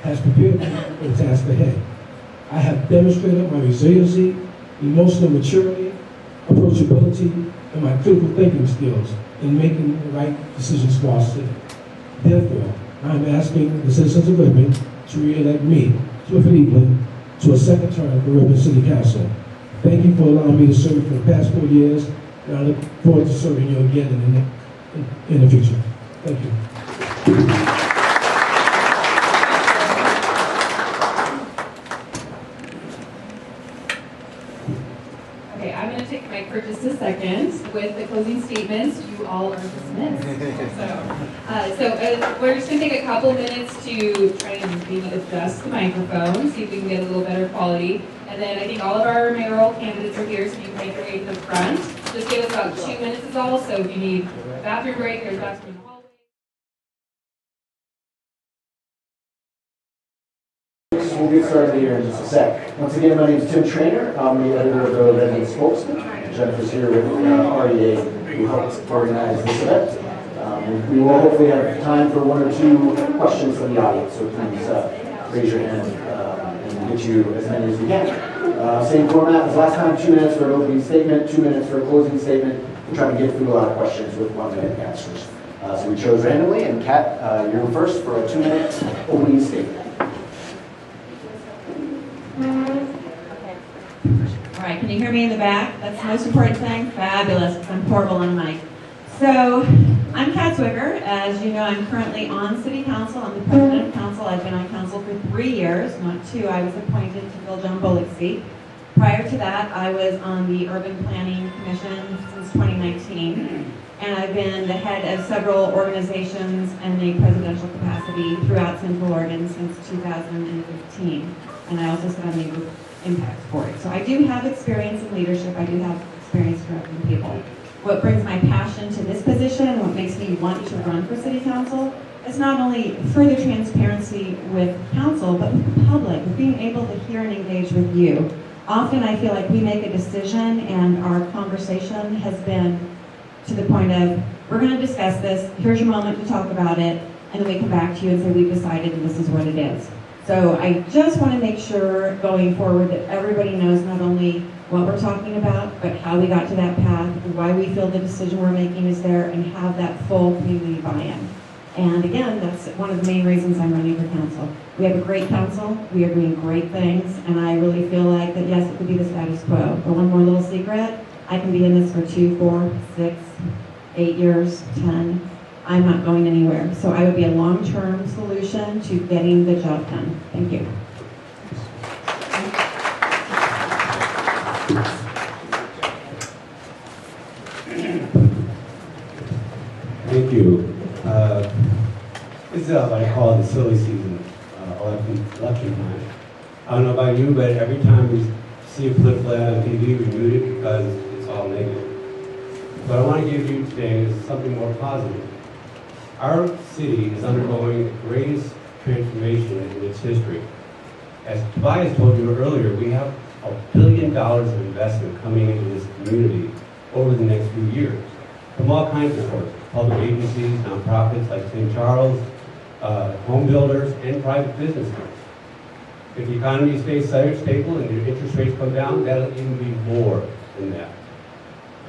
has prepared me for the task ahead. I have demonstrated my resiliency, emotional maturity, approachability, and my critical thinking skills in making the right decisions for our city. Therefore, I am asking the citizens of Redmond to re-elect me, Clifford Evelyn, to a 2nd term for Redmond City Council. Thank you for allowing me to serve for the past 4 years, and I look forward to serving you again in the future. Thank you. Okay, I'm going to take my for just a second. With the closing statements, you all are dismissed. So we're just going to take a couple minutes to try and maybe adjust the microphone, see if we can get a little better quality. And then I think all of our mayoral candidates are here, so you can make your way to the front. Just give us about 2 minutes is all, so if you need a bathroom break, there's a bathroom in the hallway. We'll get started here in just a sec. Once again, my name is Tim Trainer. I'm the editor of the Redmond Spokesman. Jennifer's here with REA, who helped organize this event. We will hopefully have time for 1 or 2 questions from the audience, so please raise your hand and we'll get you as many as we can. Same format as last time, 2 minutes for an opening statement, 2 minutes for a closing statement. We're trying to get through a lot of questions with 1-minute answers. So we chose randomly, and Kat, you're first for a 2-minute opening statement. All right, can you hear me in the back? That's the most important thing. Fabulous, because I'm horrible on the mic. So, I'm Kat Zwicker. As you know, I'm currently on City Council. I'm the President of Council. I've been on Council for 3 years, not 2. I was appointed to fill John Bullock's seat. Prior to that, I was on the Urban Planning Commission since 2019. And I've been the head of several organizations in a presidential capacity throughout Central Oregon since 2015. And I also sit on the Impact Board. So I do have experience in leadership. I do have experience directing people. What brings my passion to this position and what makes me want to run for City Council is not only further transparency with council, but with the public, with being able to hear and engage with you. Often I feel like we make a decision and our conversation has been to the point of, we're going to discuss this, here's your moment to talk about it, and then we come back to you and say, we've decided and this is what it is. So I just want to make sure going forward that everybody knows not only what we're talking about, but how we got to that path, and why we feel the decision we're making is there, and have that full community buy-in. And again, that's one of the main reasons I'm running for council. We have a great council, we are doing great things, and I really feel like that yes, it could be the status quo. But one more little secret, I can be in this for 2, 4, 6, 8 years, 10. I'm not going anywhere. So I would be a long-term solution to getting the job done. Thank you. Thank you. This is what I call the silly season, election time. I don't know about you, but every time we see a political ad on TV, we mute it because it's all negative. What I want to give you today is something more positive. Our city is undergoing the greatest transformation in its history. As Tobias told you earlier, we have $1 billion of investment coming into this community over the next few years. from all kinds of sources, public agencies, nonprofits like St. Charles, home builders, and private businesses. If the economy stays stable and the interest rates come down, that'll even be more than that.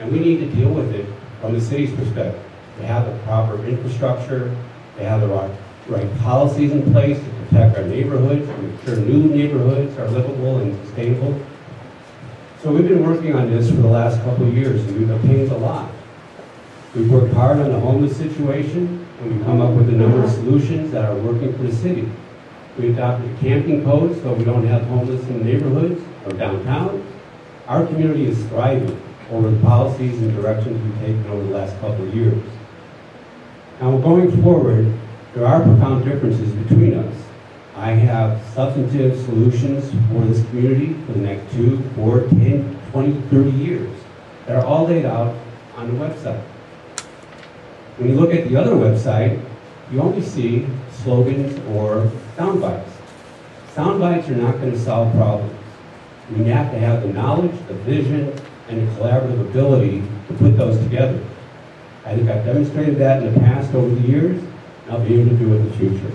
And we need to deal with it from the city's perspective. They have the proper infrastructure, they have the right policies in place to protect our neighborhoods, to make sure new neighborhoods are livable and sustainable. So we've been working on this for the last couple of years, and we've obtained a lot. We've worked hard on the homeless situation, and we've come up with a number of solutions that are working for the city. We adopted a camping code so we don't have homeless in the neighborhoods or downtown. Our community is thriving over the policies and directions we've taken over the last couple of years. Now, going forward, there are profound differences between us. I have substantive solutions for this community for the next 2, 4, 10, 20, 30 years that are all laid out on the website. When you look at the other website, you only see slogans or sound bites. Sound bites are not going to solve problems. We have to have the knowledge, the vision, and the collaborative ability to put those together. I think I've demonstrated that in the past over the years, and I'll be able to do it in the future.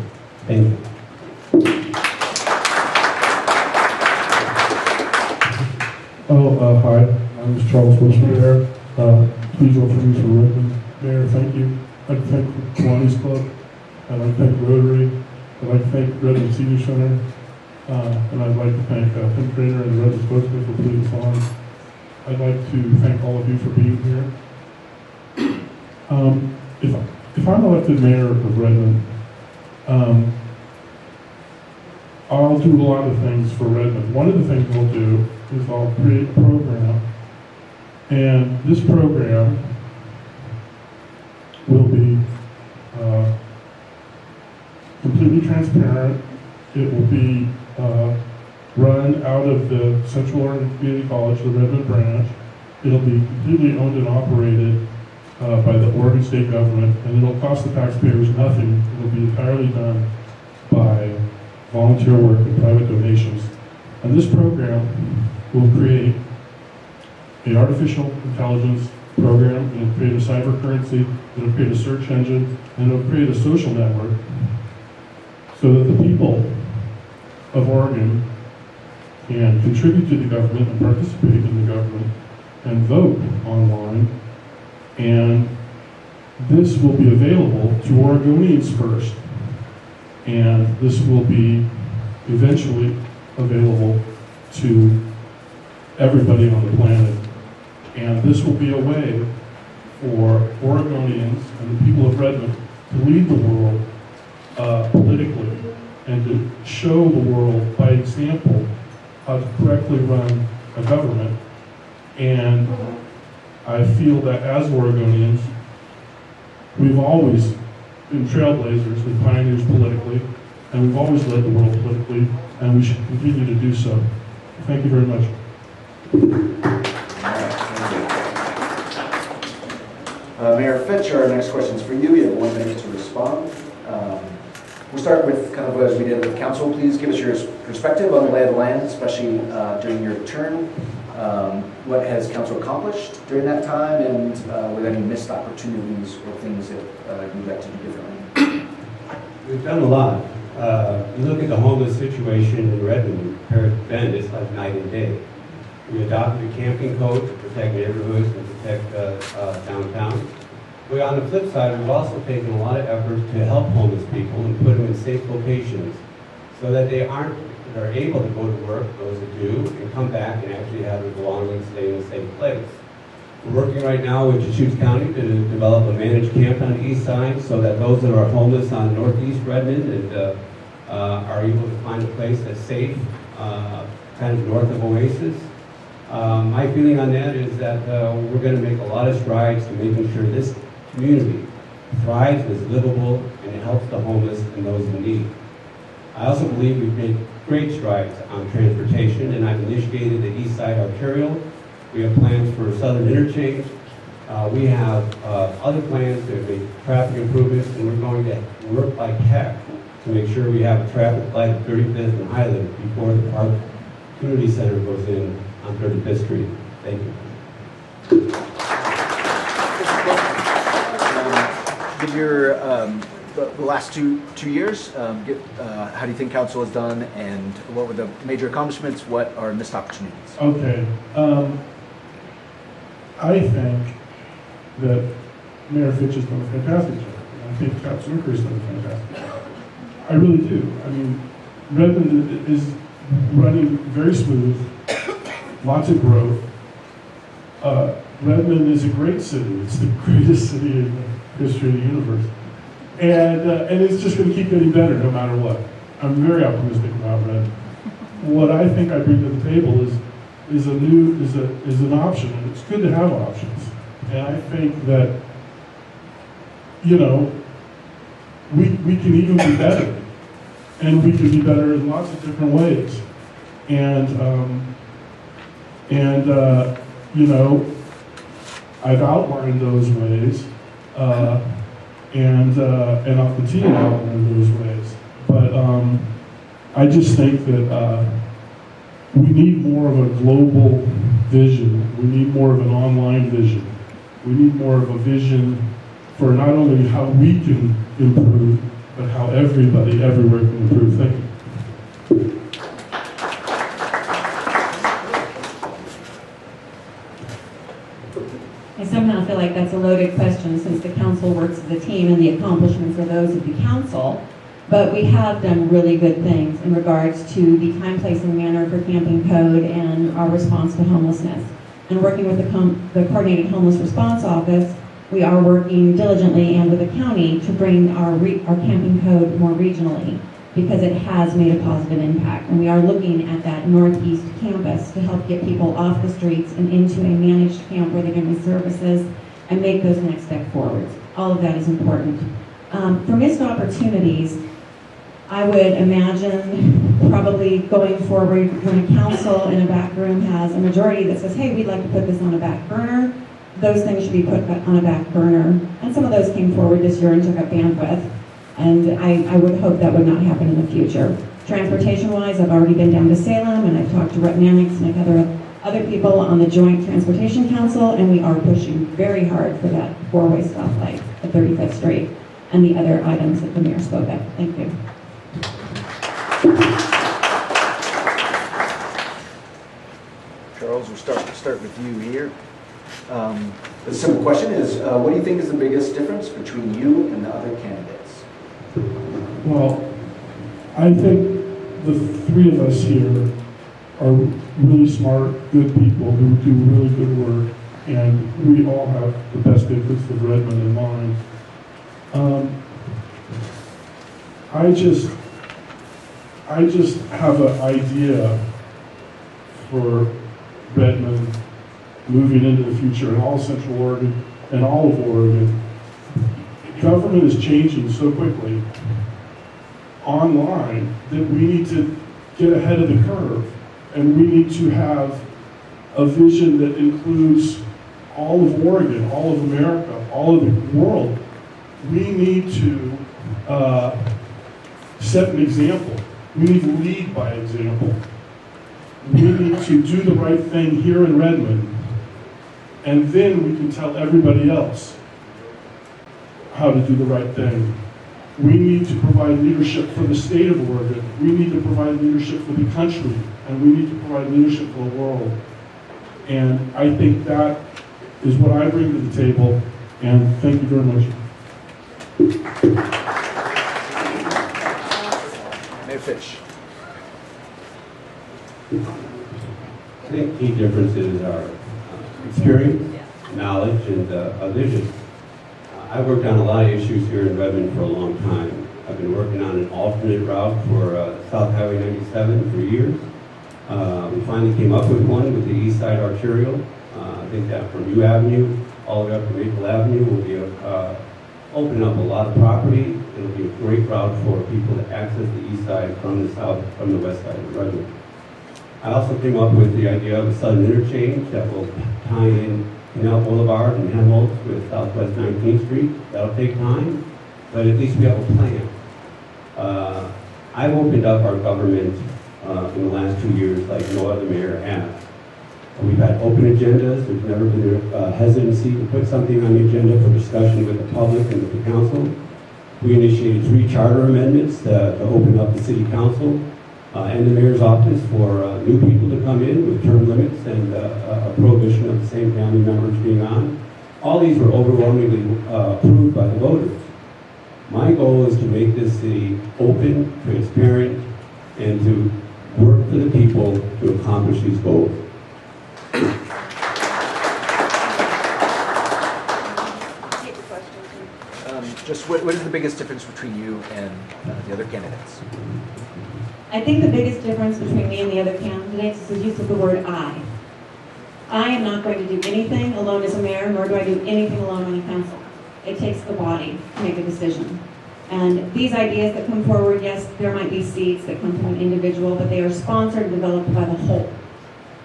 Thank you. Hi, I'm Charles Wilson here. Please vote for me for Redmond. Mayor, thank you. I'd like to thank Kiwanis Club. I'd like to thank Rotary. I'd like to thank Redmond Senior Center. And I'd like to thank Tim Trainer and the Redmond spokesman for putting this on. I'd like to thank all of you for being here. If I'm elected mayor of Redmond, I'll do a lot of things for Redmond. One of the things we'll do is I'll create a program, and this program will be completely transparent. It will be run out of the Central Oregon Community College, the Redmond branch. It'll be completely owned and operated by the Oregon State government, and it'll cost the taxpayers nothing. It'll be entirely done by volunteer work and private donations. And this program will create an artificial intelligence program, it'll create a cyber currency, it'll create a search engine, and it'll create a social network so that the people of Oregon can contribute to the government and participate in the government and vote online. And this will be available to Oregonians first, and this will be eventually available to everybody on the planet. And this will be a way for Oregonians and the people of Redmond to lead the world politically and to show the world by example how to correctly run a government. And I feel that as Oregonians, we've always been trailblazers and pioneers politically, and we've always led the world politically, and we should continue to do so. Thank you very much. Mayor Fitch, our next question is for you. You have 1 minute to respond. We'll start with kind of as we did with council. Please give us your perspective on the lay of the land, especially during your term. What has council accomplished during that time, and were there any missed opportunities or things that you'd like to do differently? We've done a lot. You look at the homeless situation in Redmond, compared to Bend, it's like night and day. We adopted a camping code to protect neighborhoods and protect downtown. But on the flip side, we've also taken a lot of effort to help homeless people and put them in safe locations so that they're able to go to work, those that do, and come back and actually have their belongings stay in a safe place. We're working right now with Deschutes County to develop a managed camp on the east side so that those that are homeless on northeast Redmond and are able to find a place that's safe, kind of north of Oasis. My feeling on that is that we're going to make a lot of strides to making sure this community thrives, is livable, and it helps the homeless and those in need. I also believe we've made great strides on transportation, and I've initiated the East Side Arterial. We have plans for Southern Interchange. We have other plans to make traffic improvements, and we're going to work like heck to make sure we have a traffic light at 35th and Highland before the Park Community Center goes in on 35th Street. Thank you. give your the last two years. How do you think council has done, and what were the major accomplishments? What are missed opportunities? Okay. I think that Mayor Fitch has done a fantastic job. I think Councilor Wicker has done a fantastic job. I really do. I mean, Redmond is running very smooth, lots of growth. Redmond is a great city. It's the greatest city in the history of the universe. And it's just going to keep getting better no matter what. I'm very optimistic about Redmond. What I think I bring to the table is an option, and it's good to have options. And I think that, you know, we can even be better, and we can be better in lots of different ways. And you know, I've outlined those ways, and I'll continue to outline those ways. But I just think that we need more of a global vision. We need more of an online vision. We need more of a vision for not only how we can improve, but how everybody everywhere can improve. Thank you. I somehow feel like that's a loaded question since the council works as a team and the accomplishments are those of the council. But we have done really good things in regards to the time, place, and manner for camping code and our response to homelessness. And working with the Coordinated Homeless Response Office, we are working diligently and with the county to bring our camping code more regionally because it has made a positive impact. And we are looking at that northeast campus to help get people off the streets and into a managed camp where they can get services and make those next step forwards. All of that is important. For missed opportunities, I would imagine probably going forward when a council in a back room has a majority that says, hey, we'd like to put this on a back burner, those things should be put on a back burner. And some of those came forward this year and took up bandwidth. And I would hope that would not happen in the future. Transportation-wise, I've already been down to Salem and I've talked to Rep Mannix and other people on the Joint Transportation Council, and we are pushing very hard for that four-way stoplight at 35th Street and the other items that the mayor spoke of. Thank you. Charles, we'll start with you here. The simple question is, what do you think is the biggest difference between you and the other candidates? Well, I think the three of us here are really smart, good people who do really good work, and we all have the best interests of Redmond in mind. I just have an idea for Redmond moving into the future in all Central Oregon and all of Oregon. Government is changing so quickly online that we need to get ahead of the curve, and we need to have a vision that includes all of Oregon, all of America, all of the world. We need to set an example. We need to lead by example. We need to do the right thing here in Redmond, and then we can tell everybody else how to do the right thing. We need to provide leadership for the state of Oregon. We need to provide leadership for the country, and we need to provide leadership for the world. And I think that is what I bring to the table, and thank you very much. Mayor Fitch. I think key differences are experience, knowledge, and a vision. I've worked on a lot of issues here in Redmond for a long time. I've been working on an alternate route for South Highway 97 for years. We finally came up with one with the East Side Arterial. I think that from U Avenue all the way up to Maple Avenue will be open up a lot of property. It'll be a great route for people to access the east side from the west side of Redmond. I also came up with the idea of a southern interchange that will tie in Canal Boulevard and Humboldt with Southwest 19th Street. That'll take time, but at least we have a plan. I've opened up our government in the last 2 years like no other mayor has. We've had open agendas. There's never been a hesitancy to put something on the agenda for discussion with the public and with the council. We initiated 3 charter amendments to open up the city council and the mayor's office for new people to come in with term limits and a prohibition of the same family members being on. All these were overwhelmingly approved by the voters. My goal is to make this city open, transparent, and to work for the people to accomplish these goals. Just what is the biggest difference between you and the other candidates? I think the biggest difference between me and the other candidates is the use of the word I. I am not going to do anything alone as a mayor, nor do I do anything alone on the council. It takes the body to make a decision. And these ideas that come forward, yes, there might be seeds that come from an individual, but they are sponsored and developed by the whole.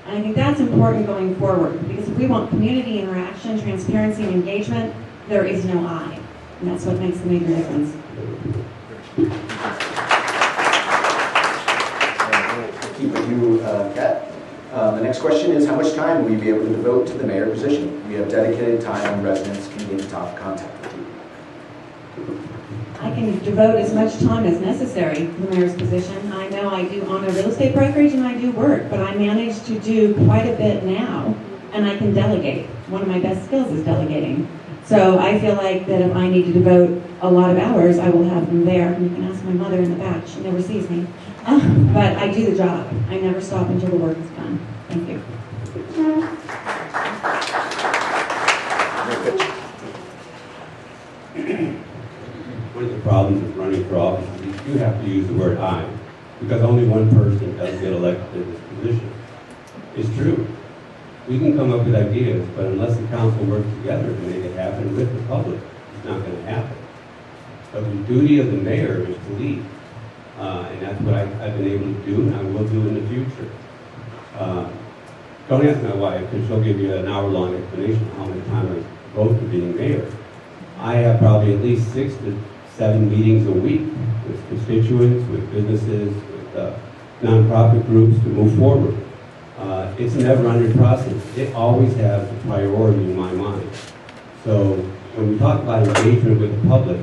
And I think that's important going forward, because if we want community interaction, transparency, and engagement, there is no I. And that's what makes the major difference. We'll keep with you, Kat. The next question is, how much time will you be able to devote to the mayor position? We have dedicated time residents can get in contact with you. I can devote as much time as necessary to the mayor's position. I know I do own a real estate brokerage and I do work, but I manage to do quite a bit now, and I can delegate. One of my best skills is delegating. So I feel like that if I need to devote a lot of hours, I will have them there. And you can ask my mother in the back. She never sees me. But I do the job. I never stop until the work is done. Thank you. One of the problems with running for office is you have to use the word I, because only one person doesn't get elected to this position. It's true. We can come up with ideas, but unless the council works together to make it happen with the public, it's not going to happen. But the duty of the mayor is to lead. And that's what I've been able to do, and I will do in the future. Don't ask my wife, because she'll give you an hour-long explanation of how much time I devote to being mayor. I have probably at least 6 to 7 meetings a week with constituents, with businesses, with nonprofit groups to move forward. It's a never-ending process. It always has a priority in my mind. So when we talk about engagement with the public,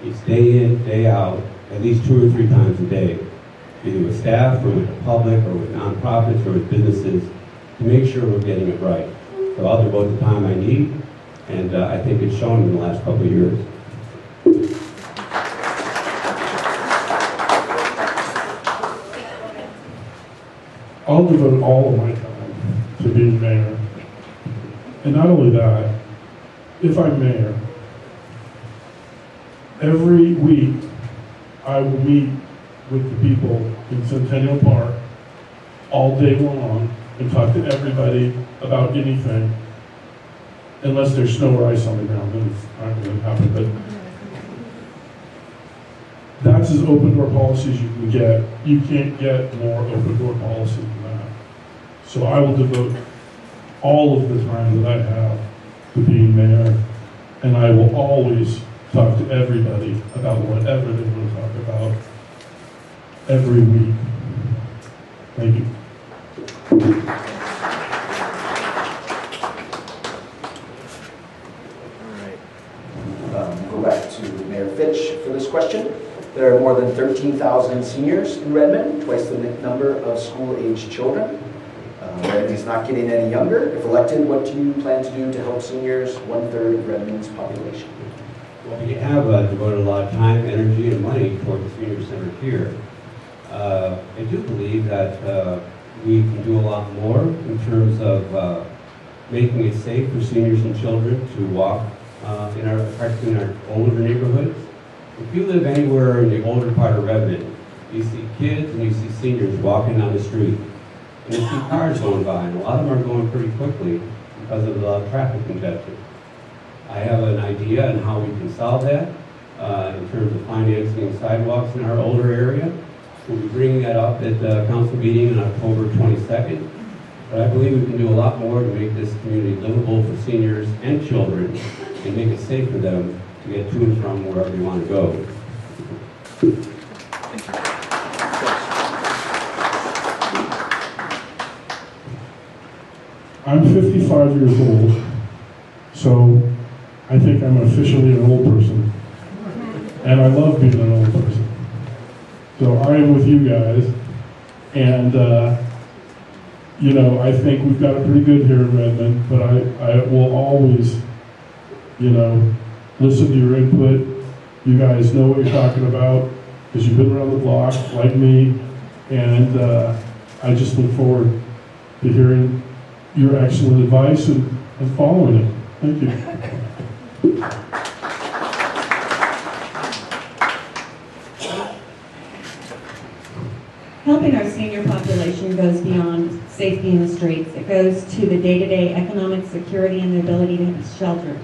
it's day in, day out, at least 2 or 3 times a day, either with staff or with the public or with nonprofits or with businesses, to make sure we're getting it right. So I'll devote the time I need, and I think it's shown in the last couple of years. I'll devote all of my time to being mayor. And not only that, if I'm mayor, every week I will meet with the people in Centennial Park all day long and talk to everybody about anything, unless there's snow or ice on the ground, then it's not going to happen. But that's as open door policy as you can get. You can't get more open door policy than that. So I will devote all of the time that I have to being mayor, and I will always talk to everybody about whatever they want to talk about every week. Thank you. Go back to Mayor Fitch for this question. There are more than 13,000 seniors in Redmond, twice the number of school-aged children. Redmond is not getting any younger. If elected, what do you plan to do to help seniors, 1/3 of Redmond's population? Well, we have devoted a lot of time, energy, and money toward the senior center here. I do believe that we can do a lot more in terms of making it safe for seniors and children to walk in our older neighborhoods. If you live anywhere in the older part of Redmond, you see kids and you see seniors walking down the street. And you see cars going by, and a lot of them are going pretty quickly because of the traffic congestion. I have an idea on how we can solve that in terms of financing sidewalks in our older area. We'll be bringing that up at the council meeting on October 22nd. But I believe we can do a lot more to make this community livable for seniors and children and make it safe for them to get to and from wherever you want to go. I'm 55 years old, so I think I'm officially an old person. And I love being an old person. So I am with you guys. And, you know, I think we've got it pretty good here in Redmond, but I will always, you know, listen to your input. You guys know what you're talking about because you've been around the block like me. And I just look forward to hearing your excellent advice and following it. Thank you. Helping our senior population goes beyond safety in the streets. It goes to the day-to-day economic security and the ability to have shelter.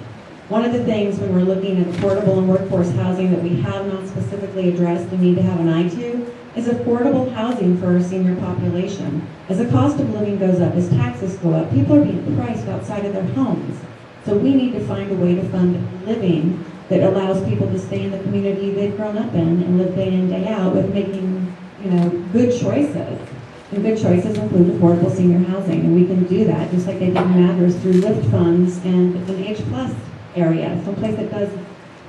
One of the things when we're looking at affordable and workforce housing that we have not specifically addressed and need to have an eye to is affordable housing for our senior population. As the cost of living goes up, as taxes go up, people are being priced outside of their homes. So we need to find a way to fund living that allows people to stay in the community they've grown up in and live day in, day out with making, you know, good choices. And good choices include affordable senior housing. And we can do that just like they did in Matters through LIFT funds and an H+ area, someplace that does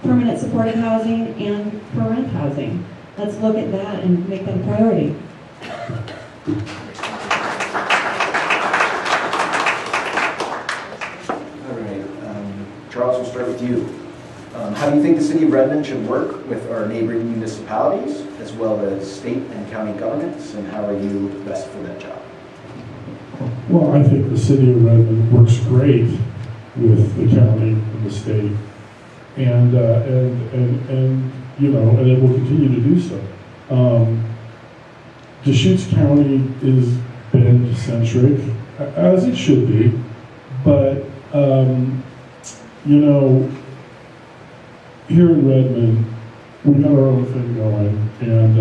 permanent supported housing and for rent housing. Let's look at that and make that a priority. All right, Charles, we'll start with you. How do you think the City of Redmond should work with our neighboring municipalities, as well as state and county governments, and how are you best for that job? Well, I think the City of Redmond works great with the county and the state, and you know, and it will continue to do so. Deschutes County is Bend-centric, as it should be, but you know, here in Redmond, we got our own thing going, and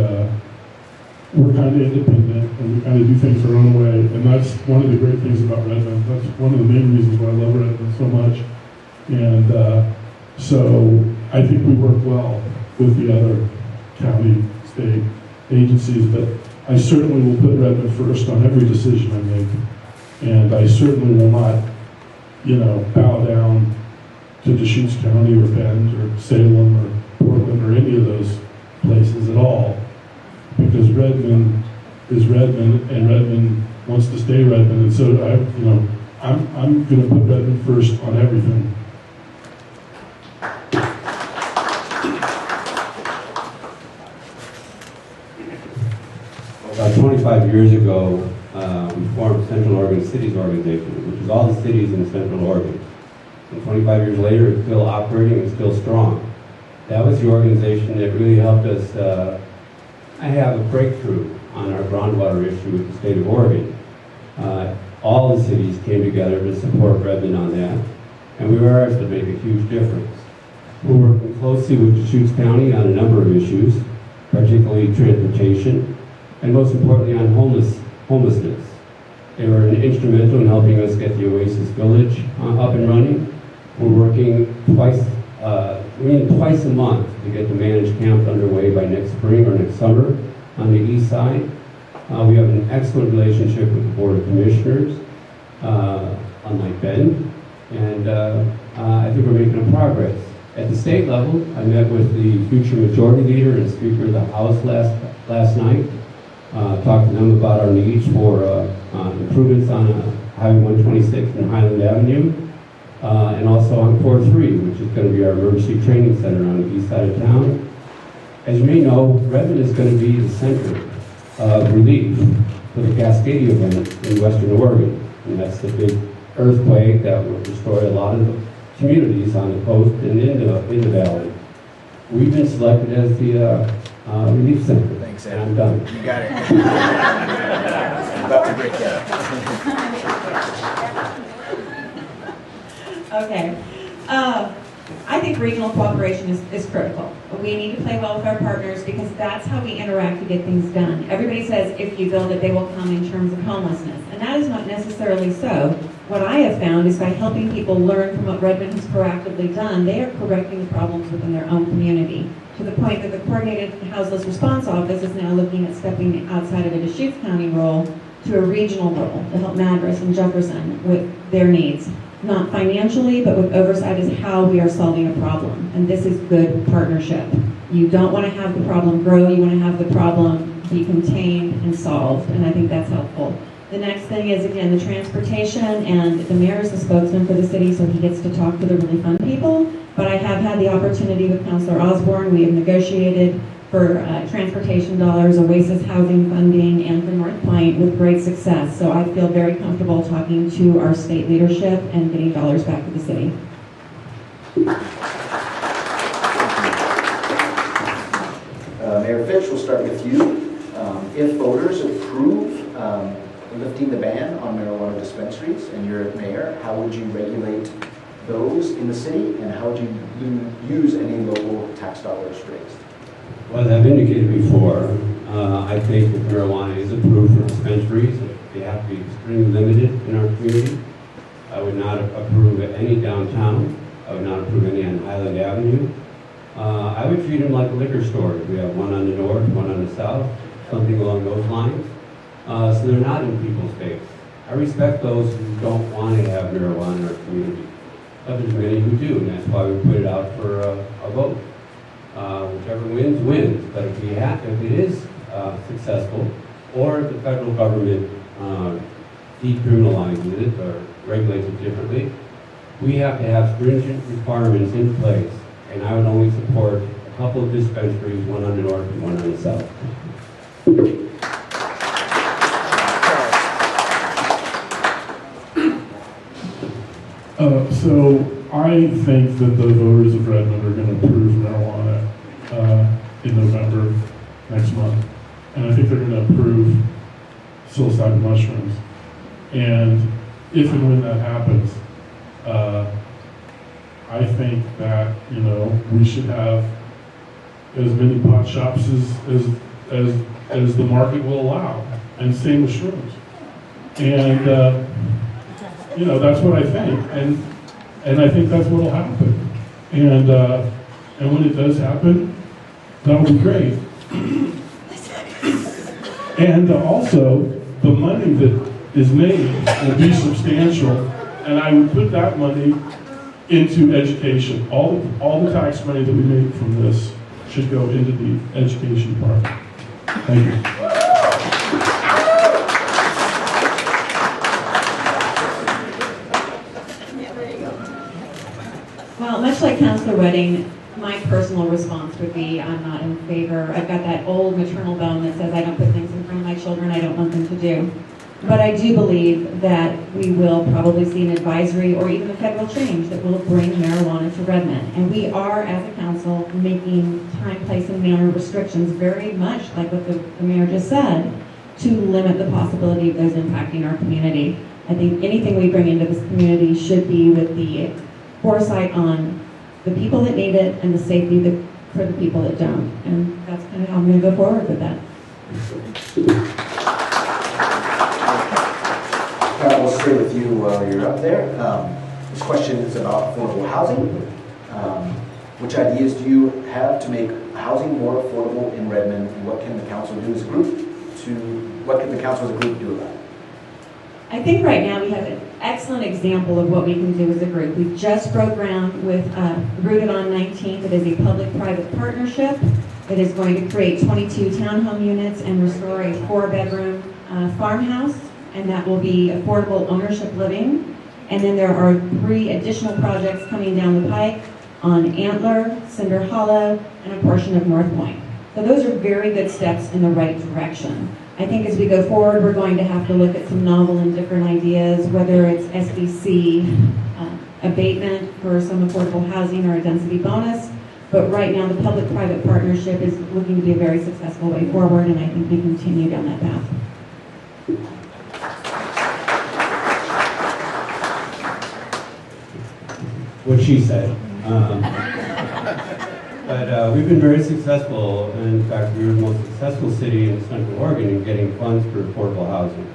we're kind of independent, and we kind of do things our own way, and that's one of the great things about Redmond. That's one of the main reasons why I love Redmond so much. And so I think we work well with the other county, state agencies, but I certainly will put Redmond first on every decision I make. And I certainly will not, you know, bow down to Deschutes County or Bend or Salem or Portland or any of those places at all. Because Redmond is Redmond, and Redmond wants to stay Redmond, and so I'm going to put Redmond first on everything. About 25 years ago, we formed Central Oregon Cities Organization, which is all the cities in Central Oregon. And 25 years later, it's still operating and still strong. That was the organization that really helped us have a breakthrough on our groundwater issue with the state of Oregon. All the cities came together to support Redmond on that, and we were able to make a huge difference. We're working closely with Deschutes County on a number of issues, particularly transportation, and most importantly on homelessness. They were instrumental in helping us get the Oasis Village up and running. We're working twice a month to get the managed camp underway by next spring or next summer on the east side. We have an excellent relationship with the Board of Commissioners, unlike Bend, and I think we're making a progress. At the state level, I met with the future majority leader and Speaker of the House last night, talked to them about our needs for improvements on Highway 126 and Highland Avenue, and also on Core 3, which is going to be our emergency training center on the east side of town. As you may know, Redmond is going to be the center of relief for the Cascadia event in Western Oregon. And that's the big earthquake that will destroy a lot of the communities on the coast and in the valley. We've been selected as the relief center. Thanks, Ed. And I'm done. You got it. About to break down. Okay. I think regional cooperation is critical. We need to play well with our partners because that's how we interact to get things done. Everybody says if you build it, they will come in terms of homelessness. And that is not necessarily so. What I have found is by helping people learn from what Redmond has proactively done, they are correcting the problems within their own community. To the point that the Coordinated Houseless Response Office is now looking at stepping outside of a Deschutes County role to a regional role to help Madras and Jefferson with their needs. Not financially, but with oversight as how we are solving a problem. And this is good partnership. You don't want to have the problem grow, you want to have the problem be contained and solved, and I think that's helpful. The next thing is, again, the transportation, and the mayor is the spokesman for the city, so he gets to talk to the really fun people. But I have had the opportunity with Councilor Osborne. We have negotiated for transportation dollars, Oasis housing funding, and for North Point with great success. So I feel very comfortable talking to our state leadership and getting dollars back to the city. Mayor Fitch, we'll start with you. If voters approve lifting the ban on marijuana dispensaries and you're mayor, how would you regulate those in the city, and how would you use any local tax dollars raised? Well, as I've indicated before, I think if marijuana is approved for dispensaries, they have to be extremely limited in our community. I would not approve any downtown. I would not approve any on Highland Avenue. I would treat them like a liquor store. We have one on the north, one on the south, something along those lines. So they're not in people's face. I respect those who don't want to have marijuana in our community. But there's many who do, and that's why we put it out for a vote. Whichever wins, wins. But if it is successful, or if the federal government decriminalizes it or regulates it differently, we have to have stringent requirements in place. And I would only support a couple of dispensaries, one on the north and one on the south. So I think that the voters of Redmond are going to approve marijuana in November next month. And I think they're going to approve psilocybin mushrooms. And if and when that happens, I think that, we should have as many pot shops as the market will allow, and same with shrooms. And that's what I think, and I think that's what'll happen. And when it does happen, that'll be great. And also, the money that is made will be substantial, and I would put that money into education. All the tax money that we make from this should go into the education department. Thank you. Well, much like Councilor Wedding, my personal response would be I'm not in favor. I've got that old maternal bone that says I don't put things in front of my children I don't want them to do. But I do believe that we will probably see an advisory or even a federal change that will bring marijuana to Redmond. And we are, as a council, making time, place, and manner restrictions very much like what the mayor just said to limit the possibility of those impacting our community. I think anything we bring into this community should be with the foresight on the people that need it and the safety for the people that don't. And that's kind of how I'm going to go forward with that. We'll stay with you while you're up there. This question is about affordable housing. Which ideas do you have to make housing more affordable in Redmond, and what can the council do as a group do about it? I think right now we have an excellent example of what we can do as a group. We just broke ground with Rooted on 19th. It is a public-private partnership that is going to create 22 townhome units and restore a 4-bedroom farmhouse, and that will be affordable ownership living. And then there are 3 additional projects coming down the pike on Antler, Cinder Hollow, and a portion of North Point. So those are very good steps in the right direction. I think as we go forward, we're going to have to look at some novel and different ideas, whether it's SBC abatement for some affordable housing or a density bonus. But right now, the public-private partnership is looking to be a very successful way forward, and I think we continue down that path. What she said. But we've been very successful. In fact, we were the most successful city in Central Oregon in getting funds for affordable housing.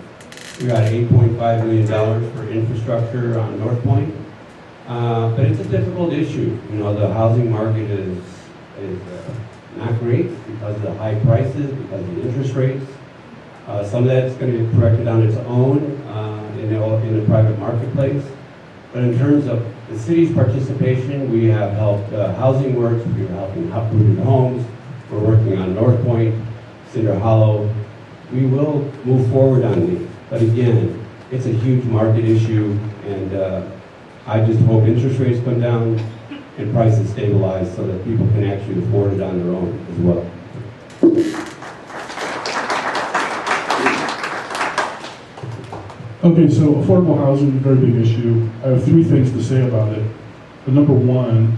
We got $8.5 million for infrastructure on North Point. But it's a difficult issue. The housing market is not great because of the high prices, because of the interest rates. Some of that's going to get corrected on its own in the private marketplace. But in terms of the city's participation, we have helped Housing Works, we're helping uprooted homes, we're working on North Point, Cinder Hollow. We will move forward on these. But again, it's a huge market issue, and I just hope interest rates come down and prices stabilize so that people can actually afford it on their own as well. Okay, so affordable housing is a very big issue. I have 3 things to say about it. The number one,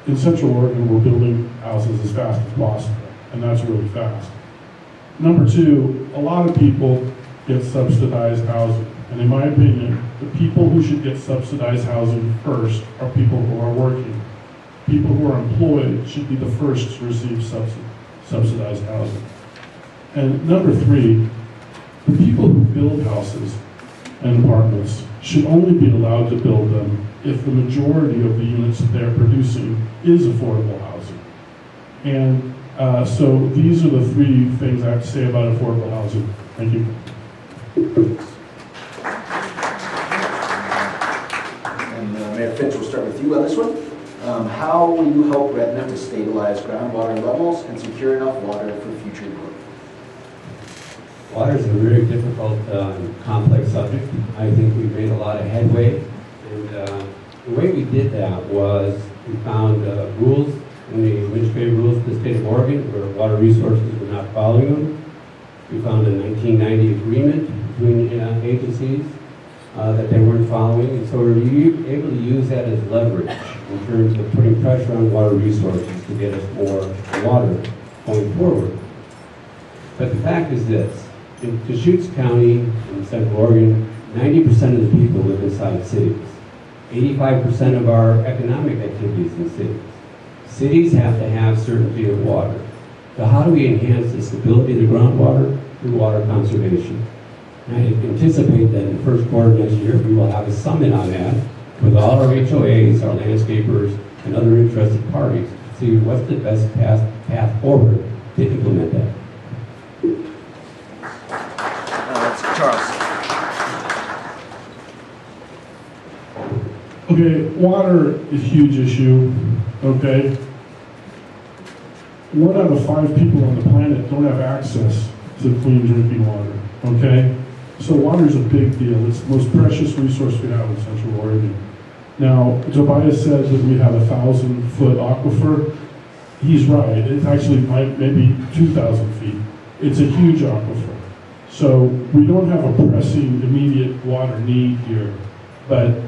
in Central Oregon, we're building houses as fast as possible, and that's really fast. Number 2, a lot of people get subsidized housing, and in my opinion, the people who should get subsidized housing first are people who are working. People who are employed should be the first to receive subsidized housing. And number 3, the people who build houses and apartments should only be allowed to build them if the majority of the units that they're producing is affordable housing. And so these are the 3 things I have to say about affordable housing. Thank you. And Mayor Fitch, we'll start with you on this one. How will you help Redmond to stabilize groundwater levels and secure enough water for future growth? Water is a very difficult and complex subject. I think we've made a lot of headway. And the way we did that was we found rules in the administrative rules of the state of Oregon where water resources were not following them. We found a 1990 agreement between agencies that they weren't following. And so we were able to use that as leverage in terms of putting pressure on water resources to get us more water going forward. But the fact is this. In Deschutes County in Central Oregon, 90% of the people live inside cities. 85% of our economic activities in cities. Cities have to have certainty of water. So how do we enhance the stability of the groundwater? Through water conservation. And I anticipate that in the first quarter of next year, we will have a summit on that with all our HOAs, our landscapers, and other interested parties to see what's the best path forward to implement that. Charles. Okay, water is a huge issue, okay? 1 out of 5 people on the planet don't have access to clean drinking water, okay? So water is a big deal. It's the most precious resource we have in Central Oregon. Now, Tobias said that we have a 1,000-foot aquifer. He's right. It's actually maybe 2,000 feet. It's a huge aquifer. So we don't have a pressing, immediate water need here, but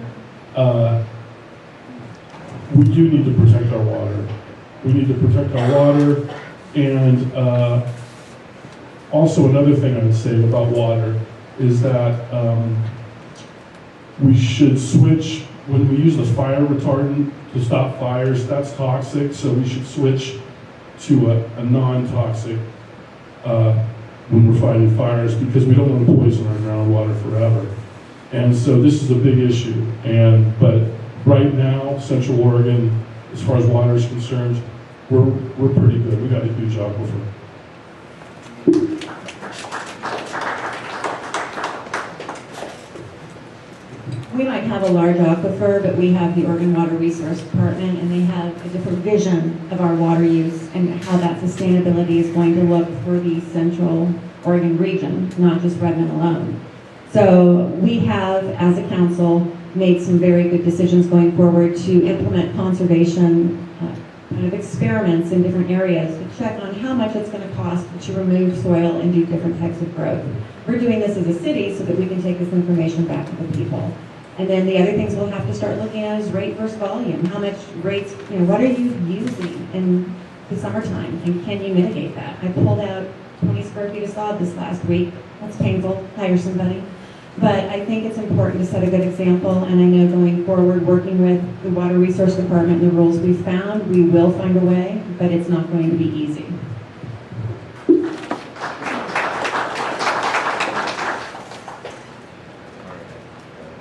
we do need to protect our water. We need to protect our water, and also another thing I would say about water is that we should switch, when we use a fire retardant to stop fires, that's toxic, so we should switch to a non-toxic when we're fighting fires, because we don't want to poison our groundwater forever. And so this is a big issue. But right now, Central Oregon, as far as water is concerned, we're pretty good. We got a huge aquifer. We might have a large aquifer, but we have the Oregon Water Resource Department, and they have a different vision of our water use and how that sustainability is going to look for the Central Oregon region, not just Redmond alone. So we have, as a council, made some very good decisions going forward to implement conservation kind of experiments in different areas to check on how much it's going to cost to remove soil and do different types of growth. We're doing this as a city so that we can take this information back to the people. And then the other things we'll have to start looking at is rate versus volume. How much rates, what are you using in the summertime, and can you mitigate that? I pulled out 20 square feet of sod this last week. That's painful. Hire somebody. But I think it's important to set a good example, and I know going forward, working with the Water Resource Department and the rules we've found, we will find a way, but it's not going to be easy.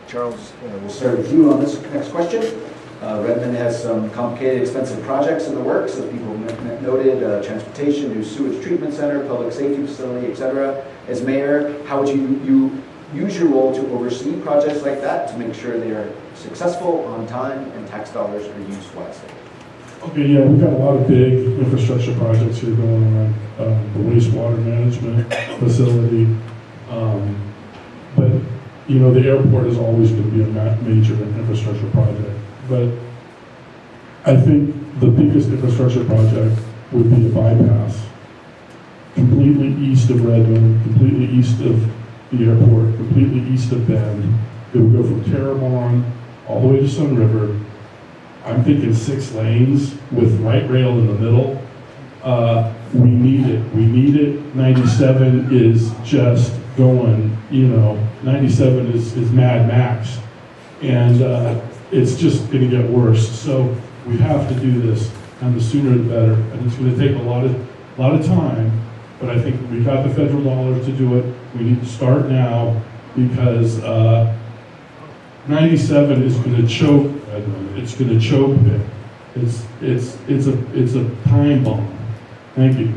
Charles, we'll start with you on this next question. Redmond has some complicated, expensive projects in the works, as people noted, transportation, new sewage treatment center, public safety facility, etc. As mayor, how would you use your role to oversee projects like that to make sure they are successful, on time, and tax dollars are used wisely? Okay, yeah, we've got a lot of big infrastructure projects here going on, the wastewater management facility, but you know, the airport is always going to be a major infrastructure project. But I think the biggest infrastructure project would be a bypass, completely east of Redmond, completely east of the airport, completely east of Bend. It would go from Terrebonne all the way to Sun River. I'm thinking 6 lanes with light rail in the middle. We need it. We need it. 97 is just going, you know, 97 is Mad Max. And it's just going to get worse. So we have to do this, and the sooner the better. And it's going to take a lot of time, but I think we've got the federal dollars to do it. We need to start now, because 97 is going to choke. It's going to choke it. It's a time bomb. Thank you.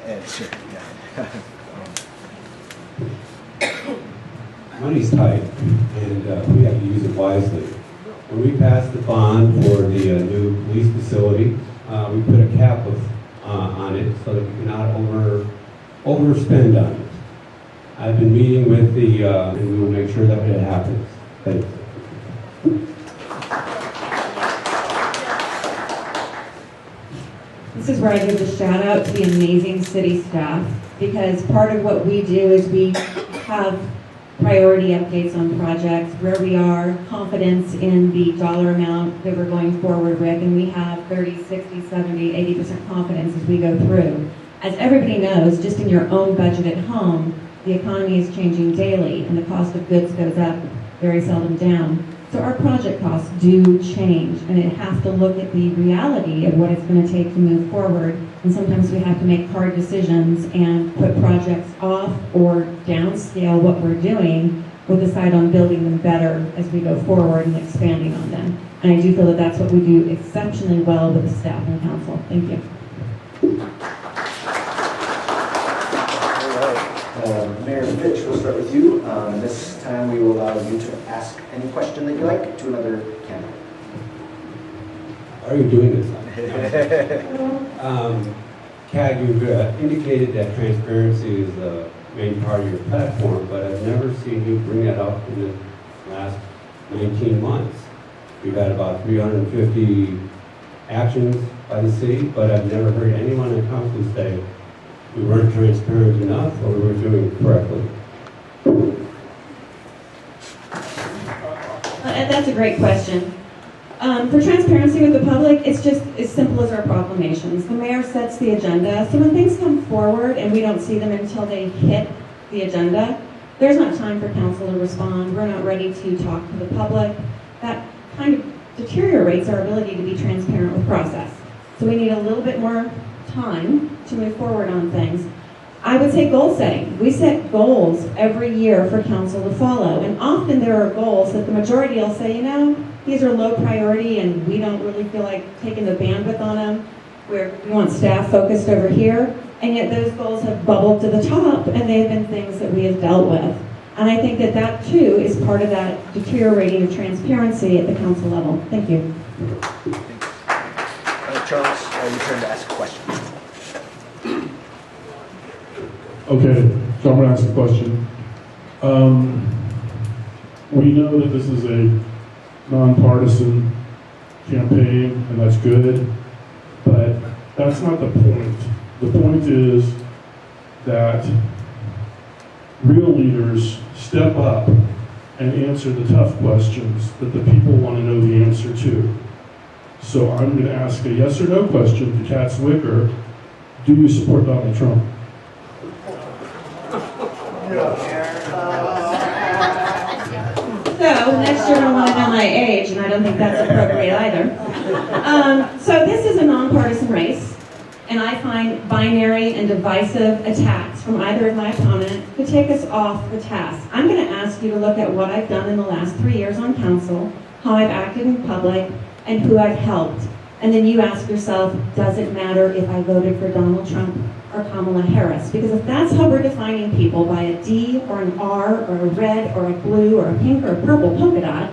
Ed, sure. Yeah. Money's tight, and we have to use it wisely. When we passed the bond for the new police facility, we put a cap on it so that we cannot overspend on it. I've been meeting with and we will make sure that it happens. Thanks. This is where I give the shout out to the amazing city staff, because part of what we do is we have priority updates on projects, where we are, confidence in the dollar amount that we're going forward with, and we have 30, 60, 70, 80% confidence as we go through. As everybody knows, just in your own budget at home, the economy is changing daily, and the cost of goods goes up, very seldom down. So our project costs do change, and it has to look at the reality of what it's going to take to move forward. And sometimes we have to make hard decisions and put projects off or downscale what we're doing. We'll decide on building them better as we go forward and expanding on them. And I do feel that that's what we do exceptionally well with the staff and council. Thank you. Mayor Fitch, we'll start with you. This time we will allow you to ask any question that you like to another candidate. Why are you doing this? Kat, you've indicated that transparency is the main part of your platform, but I've never seen you bring that up in the last 19 months. We've had about 350 actions by the city, but I've never heard anyone in council say we weren't transparent enough or we weren't doing it correctly. And that's a great question. For transparency with the public, it's just as simple as our proclamations. The mayor sets the agenda, so when things come forward and we don't see them until they hit the agenda, there's not time for council to respond. We're not ready to talk to the public. That kind of deteriorates our ability to be transparent with process. So we need a little bit more time to move forward on things. I would say goal setting. We set goals every year for council to follow, and often there are goals that the majority will say, you know, these are low priority and we don't really feel like taking the bandwidth on them. We want staff focused over here, and yet those goals have bubbled to the top, and they have been things that we have dealt with. And I think that that too is part of that deteriorating of transparency at the council level. Thank you. Charles, you turn to ask a question. Okay, so I'm going to ask a question. We know that this is a nonpartisan campaign, and that's good, but that's not the point. The point is that real leaders step up and answer the tough questions that the people want to know the answer to. So I'm going to ask a yes or no question to Kat Zwicker. Do you support Donald Trump? So next you're going to want to know my age, and I don't think that's appropriate either. So this is a nonpartisan race, and I find binary and divisive attacks from either of my opponents to take us off the task, I'm going to ask you to look at what I've done in the last 3 years on council, how I've acted in public, and who I've helped. And then you ask yourself, does it matter if I voted for Donald Trump or Kamala Harris? Because if that's how we're defining people, by a D or an R or a red or a blue or a pink or a purple polka dot,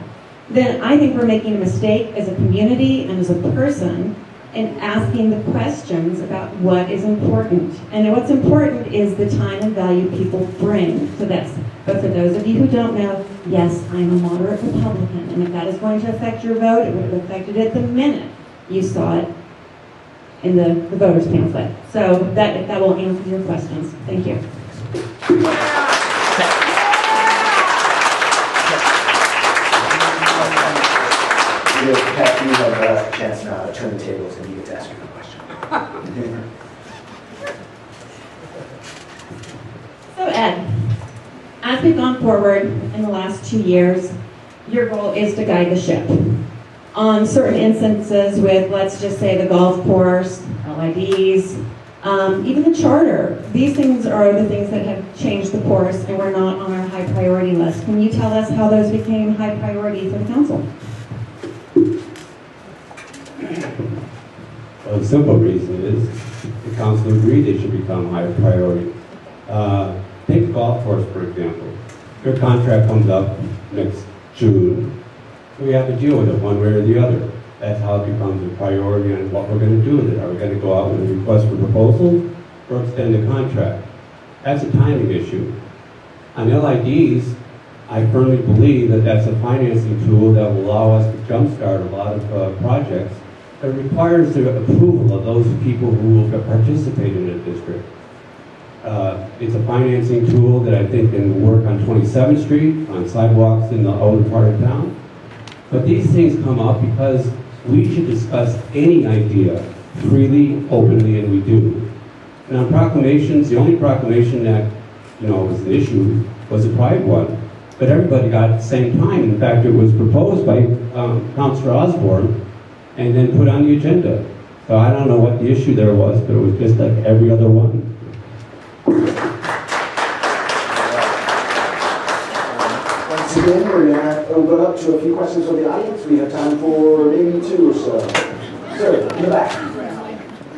then I think we're making a mistake as a community and as a person in asking the questions about what is important. And what's important is the time and value people bring to this. But for those of you who don't know, yes, I'm a moderate Republican, and if that is going to affect your vote, it would have affected it the minute you saw it in the voters pamphlet. So that will answer your questions. Thank you. Pat, you have a chance now to turn the tables and you get to ask your question. So Ed, as we've gone forward in the last 2 years, your goal is to guide the ship. On certain instances with, let's just say, the golf course, LIDs, even the charter, these things are the things that have changed the course and were not on our high priority list. Can you tell us how those became high priority for the council? Well, the simple reason is the council agreed they should become higher priority. Take the golf course, for example. Their contract comes up next June. We have to deal with it one way or the other. That's how it becomes a priority on what we're going to do with it. Are we going to go out with a request for proposal or extend the contract? That's a timing issue. On LIDs, I firmly believe that that's a financing tool that will allow us to jumpstart a lot of projects. It requires the approval of those people who will participate in the district. It's a financing tool that I think can work on 27th Street, on sidewalks in the outer part of town. But these things come up because we should discuss any idea freely, openly, and we do. And on proclamations, the only proclamation that was an issue was a pride one. But everybody got it at the same time. In fact, it was proposed by Councilor Osborne and then put on the agenda. So I don't know what the issue there was, but it was just like every other one. Once again, we're going to open up to a few questions from the audience. We have time for maybe 2 or so. Sir, in the back.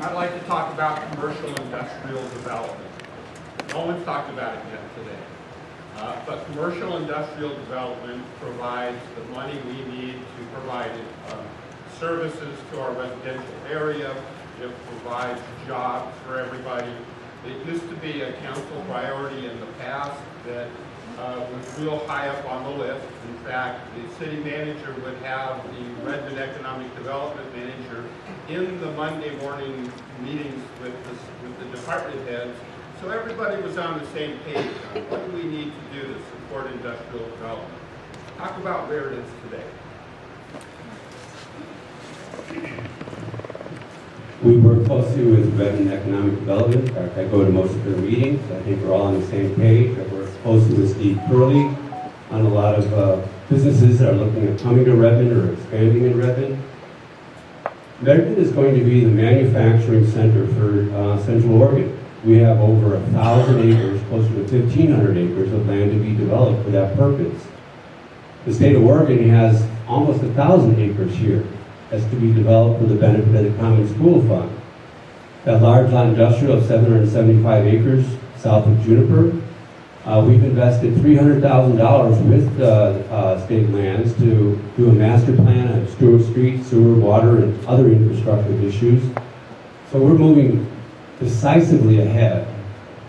I'd like to talk about commercial industrial development. No one's talked about it yet today. But commercial industrial development provides the money we need to provide services to our residential area. It provides jobs for everybody. It used to be a council priority in the past that was real high up on the list. In fact, the city manager would have the Redmond Economic Development Manager in the Monday morning meetings with the department heads. So everybody was on the same page on what do we need to do to support industrial development. Talk about where it is today. We work closely with Redmond Economic Development. In fact, I go to most of their meetings. I think we're all on the same page. I work closely with Steve Curley on a lot of businesses that are looking at coming to Redmond or expanding in Redmond. Redmond is going to be the manufacturing center for Central Oregon. We have over 1,000 acres, closer to 1,500 acres of land to be developed for that purpose. The state of Oregon has almost 1,000 acres here that's to be developed for the benefit of the Common School Fund. That large lot industrial of 775 acres south of Juniper, we've invested $300,000 with state lands to do a master plan of Stewart Street, sewer, water, and other infrastructure issues. So we're moving decisively ahead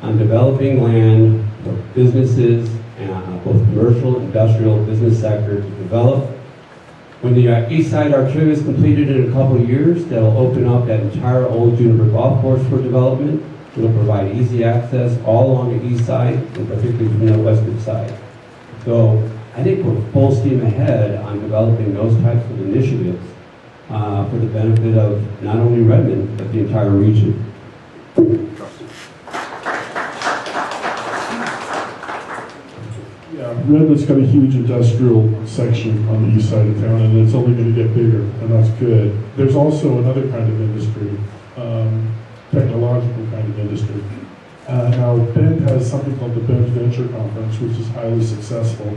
on developing land for businesses, and both commercial, industrial, business sector to develop. When the east side arterial is completed in a couple of years, that'll open up that entire old Juniper golf course for development. It'll provide easy access all along the east side, and particularly from the western side. So I think we're full steam ahead on developing those types of initiatives for the benefit of not only Redmond, but the entire region. Yeah, Redmond's got a huge industrial section on the east side of town, and it's only going to get bigger, and that's good. There's also another kind of industry, technological kind of industry. Now, Bend has something called the Bend Venture Conference, which is highly successful.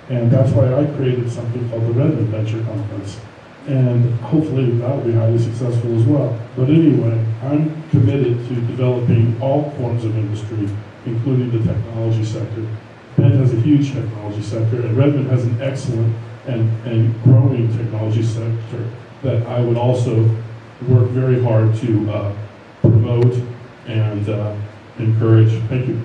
And that's why I created something called the Redmond Venture Conference. And hopefully that'll be highly successful as well. But anyway, I'm committed to developing all forms of industry, including the technology sector. Bend has a huge technology sector, and Redmond has an excellent and growing technology sector that I would also work very hard to promote and encourage. Thank you.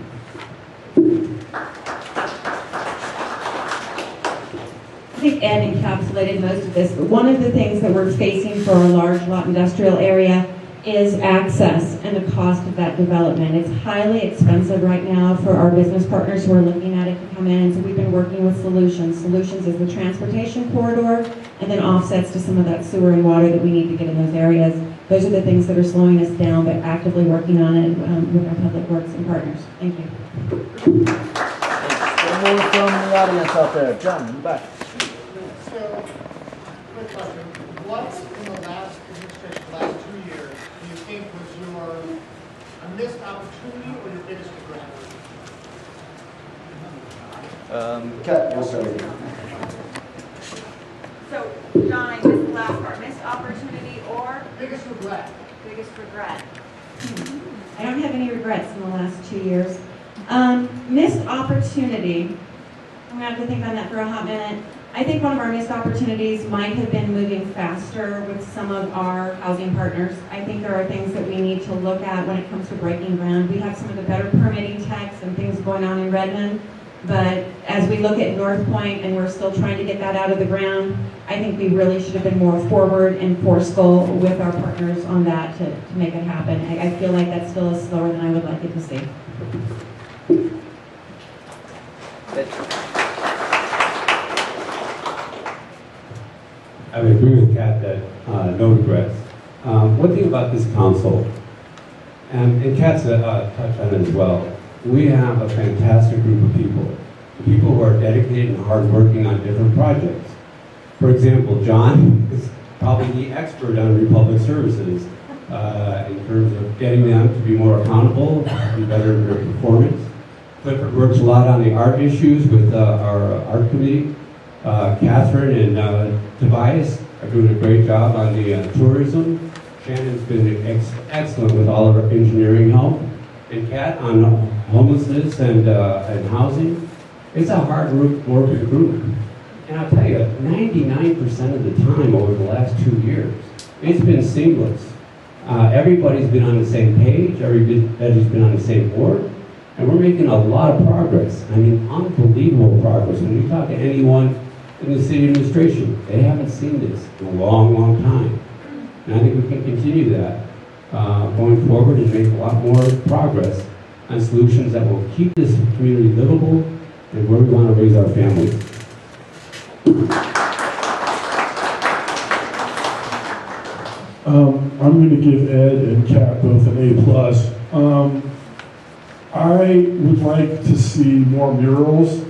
I think Ed encapsulated most of this, but one of the things that we're facing for our large lot industrial area is access and the cost of that development. It's highly expensive right now for our business partners who are looking at it to come in, and so we've been working with Solutions. Solutions is the transportation corridor and then offsets to some of that sewer and water that we need to get in those areas. Those are the things that are slowing us down, but actively working on it with our public works and partners. Thank you. One more from the audience out there. John, in the back. So, quick question. What in the last administration, the last 2 years, do you think was a missed opportunity or your biggest regret? Kat, we'll start with you. So, John, I missed the last part. Missed opportunity or? Biggest regret. Biggest regret. I don't have any regrets in the last 2 years. Missed opportunity. I'm going to have to think on that for a hot minute. I think one of our missed opportunities might have been moving faster with some of our housing partners. I think there are things that we need to look at when it comes to breaking ground. We have some of the better permitting techs and things going on in Redmond, but as we look at North Point and we're still trying to get that out of the ground, I think we really should have been more forward and forceful with our partners on that to make it happen. I feel like that still is slower than I would like it to see. I would agree with Kat that no regrets. One thing about this council, and Kat's touched on it as well, we have a fantastic group of people who are dedicated and hardworking on different projects. For example, John is probably the expert on Republic Services in terms of getting them to be more accountable, to be better in their performance. Clifford works a lot on the art issues with our art committee. Catherine and Tobias are doing a great job on the tourism. Shannon's been excellent with all of our engineering help. And Kat on homelessness and housing. It's a hard working group. And I'll tell you, 99% of the time over the last 2 years, it's been seamless. Everybody's been on the same page, everybody's been on the same board, and we're making a lot of progress. I mean, unbelievable progress. When you talk to anyone in the city administration, they haven't seen this in a long, long time. And I think we can continue that going forward and make a lot more progress on solutions that will keep this community livable and where we want to raise our families. I'm going to give Ed and Kat both an A+. I would like to see more murals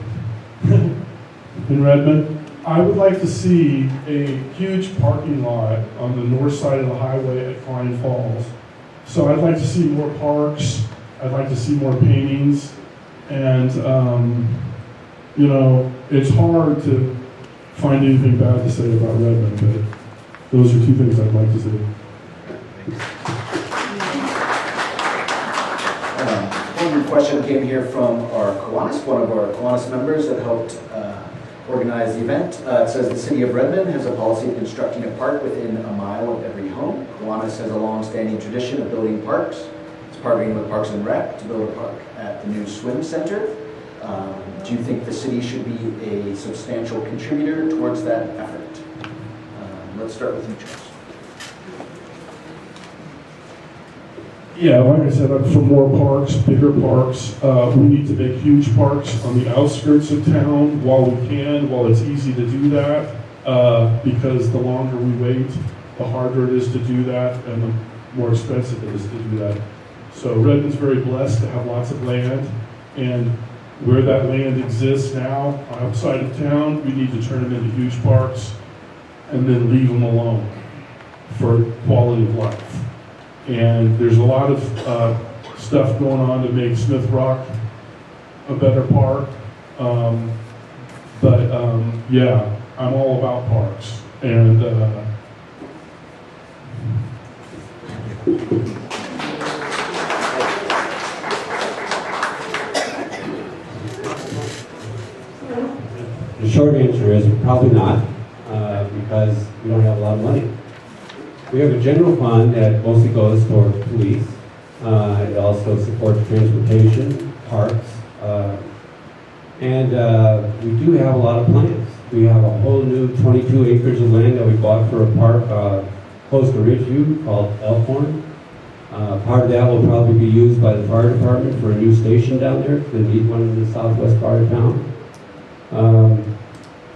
in Redmond. I would like to see a huge parking lot on the north side of the highway at Klein Falls. So I'd like to see more parks. I'd like to see more paintings. And, you know, it's hard to find anything bad to say about Redmond, but those are two things I'd like to see. One question came here from our Kiwanis, one of our Kiwanis members that helped organize the event. It says the city of Redmond has a policy of constructing a park within a mile of every home. Kiwanis has a long-standing tradition of building parks. It's partnering with Parks and Rec to build a park at the new swim center. Do you think the city should be a substantial contributor towards that effort? Let's start with you, Charles. Yeah, like I said, I'm for more parks, bigger parks. We need to make huge parks on the outskirts of town while we can, while it's easy to do that, because the longer we wait, the harder it is to do that and the more expensive it is to do that. So Redmond's very blessed to have lots of land, and where that land exists now, outside of town, we need to turn them into huge parks and then leave them alone for quality of life. And there's a lot of stuff going on to make Smith Rock a better park. Yeah, I'm all about parks. And the short answer is probably not, because we don't have a lot of money. We have a general fund that mostly goes toward police. It also supports transportation, parks, and we do have a lot of plans. We have a whole new 22 acres of land that we bought for a park close to Ridgeview called Elkhorn. Part of that will probably be used by the fire department for a new station down there. They need one in the southwest part of town.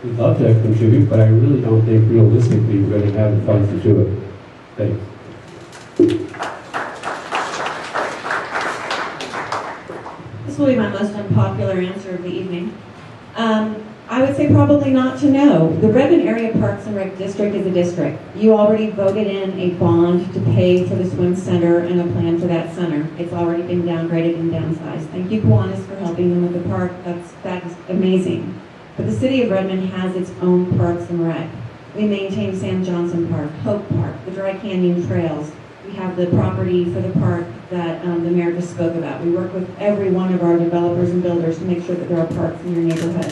We'd love to contribute, but I really don't think realistically we're going to have the funds to do it. Thanks. This will be my most unpopular answer of the evening. I would say probably not to know. The Redmond Area Parks and Rec District is a district. You already voted in a bond to pay for the swim center and a plan for that center. It's already been downgraded and downsized. Thank you, Kiwanis, for helping them with the park. That is amazing. But the city of Redmond has its own parks and rec. We maintain Sam Johnson Park, Hope Park, the Dry Canyon Trails. We have the property for the park that the mayor just spoke about. We work with every one of our developers and builders to make sure that there are parks in your neighborhood.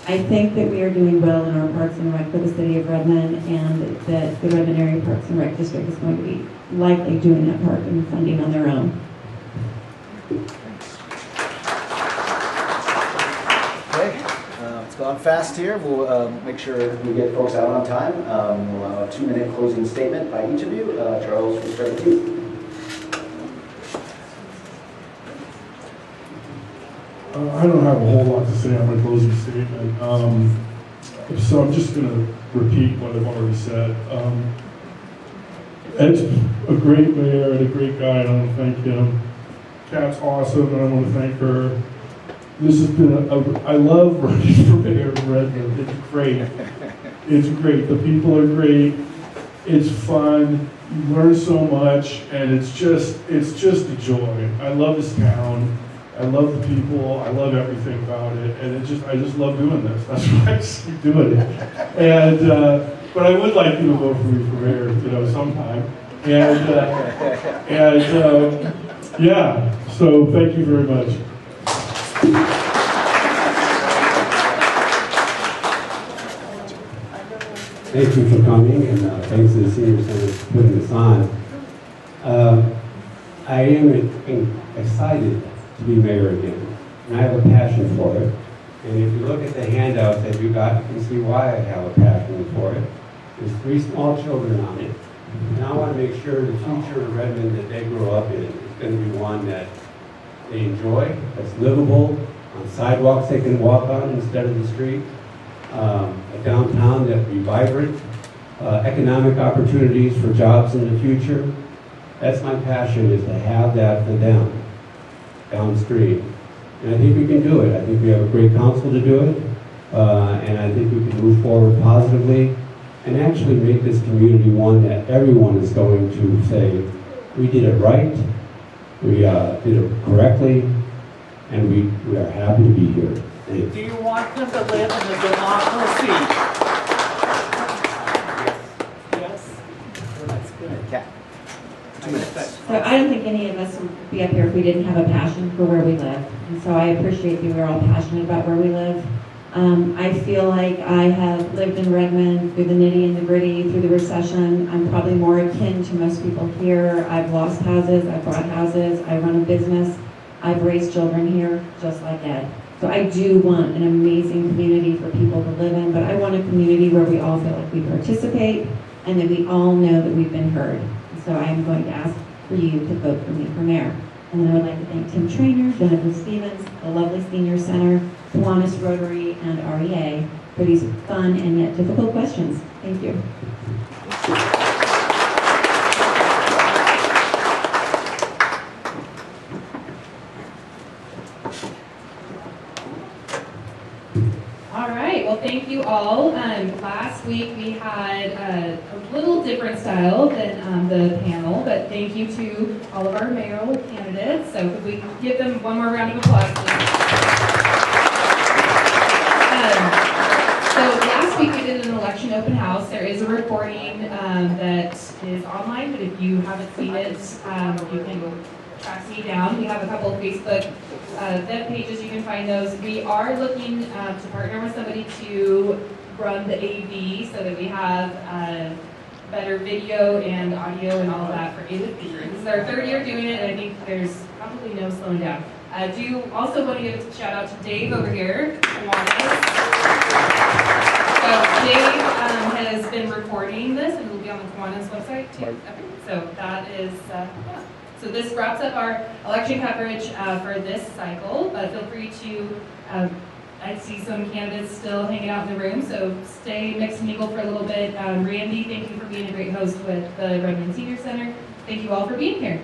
I think that we are doing well in our parks and rec for the city of Redmond, and that the Redmond Area Parks and Rec District is going to be likely doing that park and funding on their own. Okay, it's gone fast here. We'll make sure we get folks out on time. We'll allow a 2-minute closing statement by each of you. Charles, we'll start with you. I don't have a whole lot to say on my closing statement, so I'm just going to repeat what I've already said. Ed's a great mayor and a great guy, and I want to thank him. Kat's awesome, and I want to thank her. This has been I love running for mayor in Redmond. It's great. It's great. The people are great. It's fun. You learn so much, and it's just a joy. I love this town. I love the people. I love everything about it, and I just love doing this. That's why I just keep doing it. And but I would like you to vote for me for mayor, sometime. And yeah. So thank you very much. Thank you for coming, and thanks to the Senior Center for putting this on. I am excited to be mayor again, and I have a passion for it. And if you look at the handouts that you got, you can see why I have a passion for it. There's 3 small children on it, and I want to make sure the future of Redmond that they grow up in is going to be one that they enjoy, that's livable, on sidewalks they can walk on instead of the street, a downtown that will be vibrant, economic opportunities for jobs in the future. That's my passion, is to have that for them downstream. And I think we can do it. I think we have a great council to do it, and I think we can move forward positively and actually make this community one that everyone is going to say, we did it right, we did it correctly, and we are happy to be here. Thank you. Do you want them to live in a democracy? Yes. That's good. Kat. 2 minutes. So I don't think any of us would be up here if we didn't have a passion for where we live. And so I appreciate that we're all passionate about where we live. I feel like I have lived in Redmond through the nitty and the gritty, through the recession. I'm probably more akin to most people here. I've lost houses, I've bought houses, I run a business, I've raised children here, just like Ed. So I do want an amazing community for people to live in, but I want a community where we all feel like we participate and that we all know that we've been heard. So I am going to ask for you to vote for me for mayor. And then I would like to thank Tim Trainer, Jennifer Stevens, the lovely Senior Center, Kiwanis Rotary, and REA for these fun and yet difficult questions. Thank you. Hi, All right, well, thank you all. Last week we had a little different style than the panel, but thank you to all of our mayoral candidates. So could we give them one more round of applause, please? So last week we did an election open house. There is a recording that is online, but if you haven't seen it, you can track me down. We have a couple of Facebook web pages. You can find those. We are looking to partner with somebody to run the AV so that we have better video and audio and all of that for AV. This is our third year doing it, and I think there's probably no slowing down. I do also want to give a shout out to Dave over here. So Dave has been recording this, and it will be on the Kiwanis website too. Okay. So that is, yeah. So this wraps up our election coverage for this cycle, but feel free to, I see some candidates still hanging out in the room, so stay mix and mingle for a little bit. Randy, thank you for being a great host with the Redmond Senior Center. Thank you all for being here.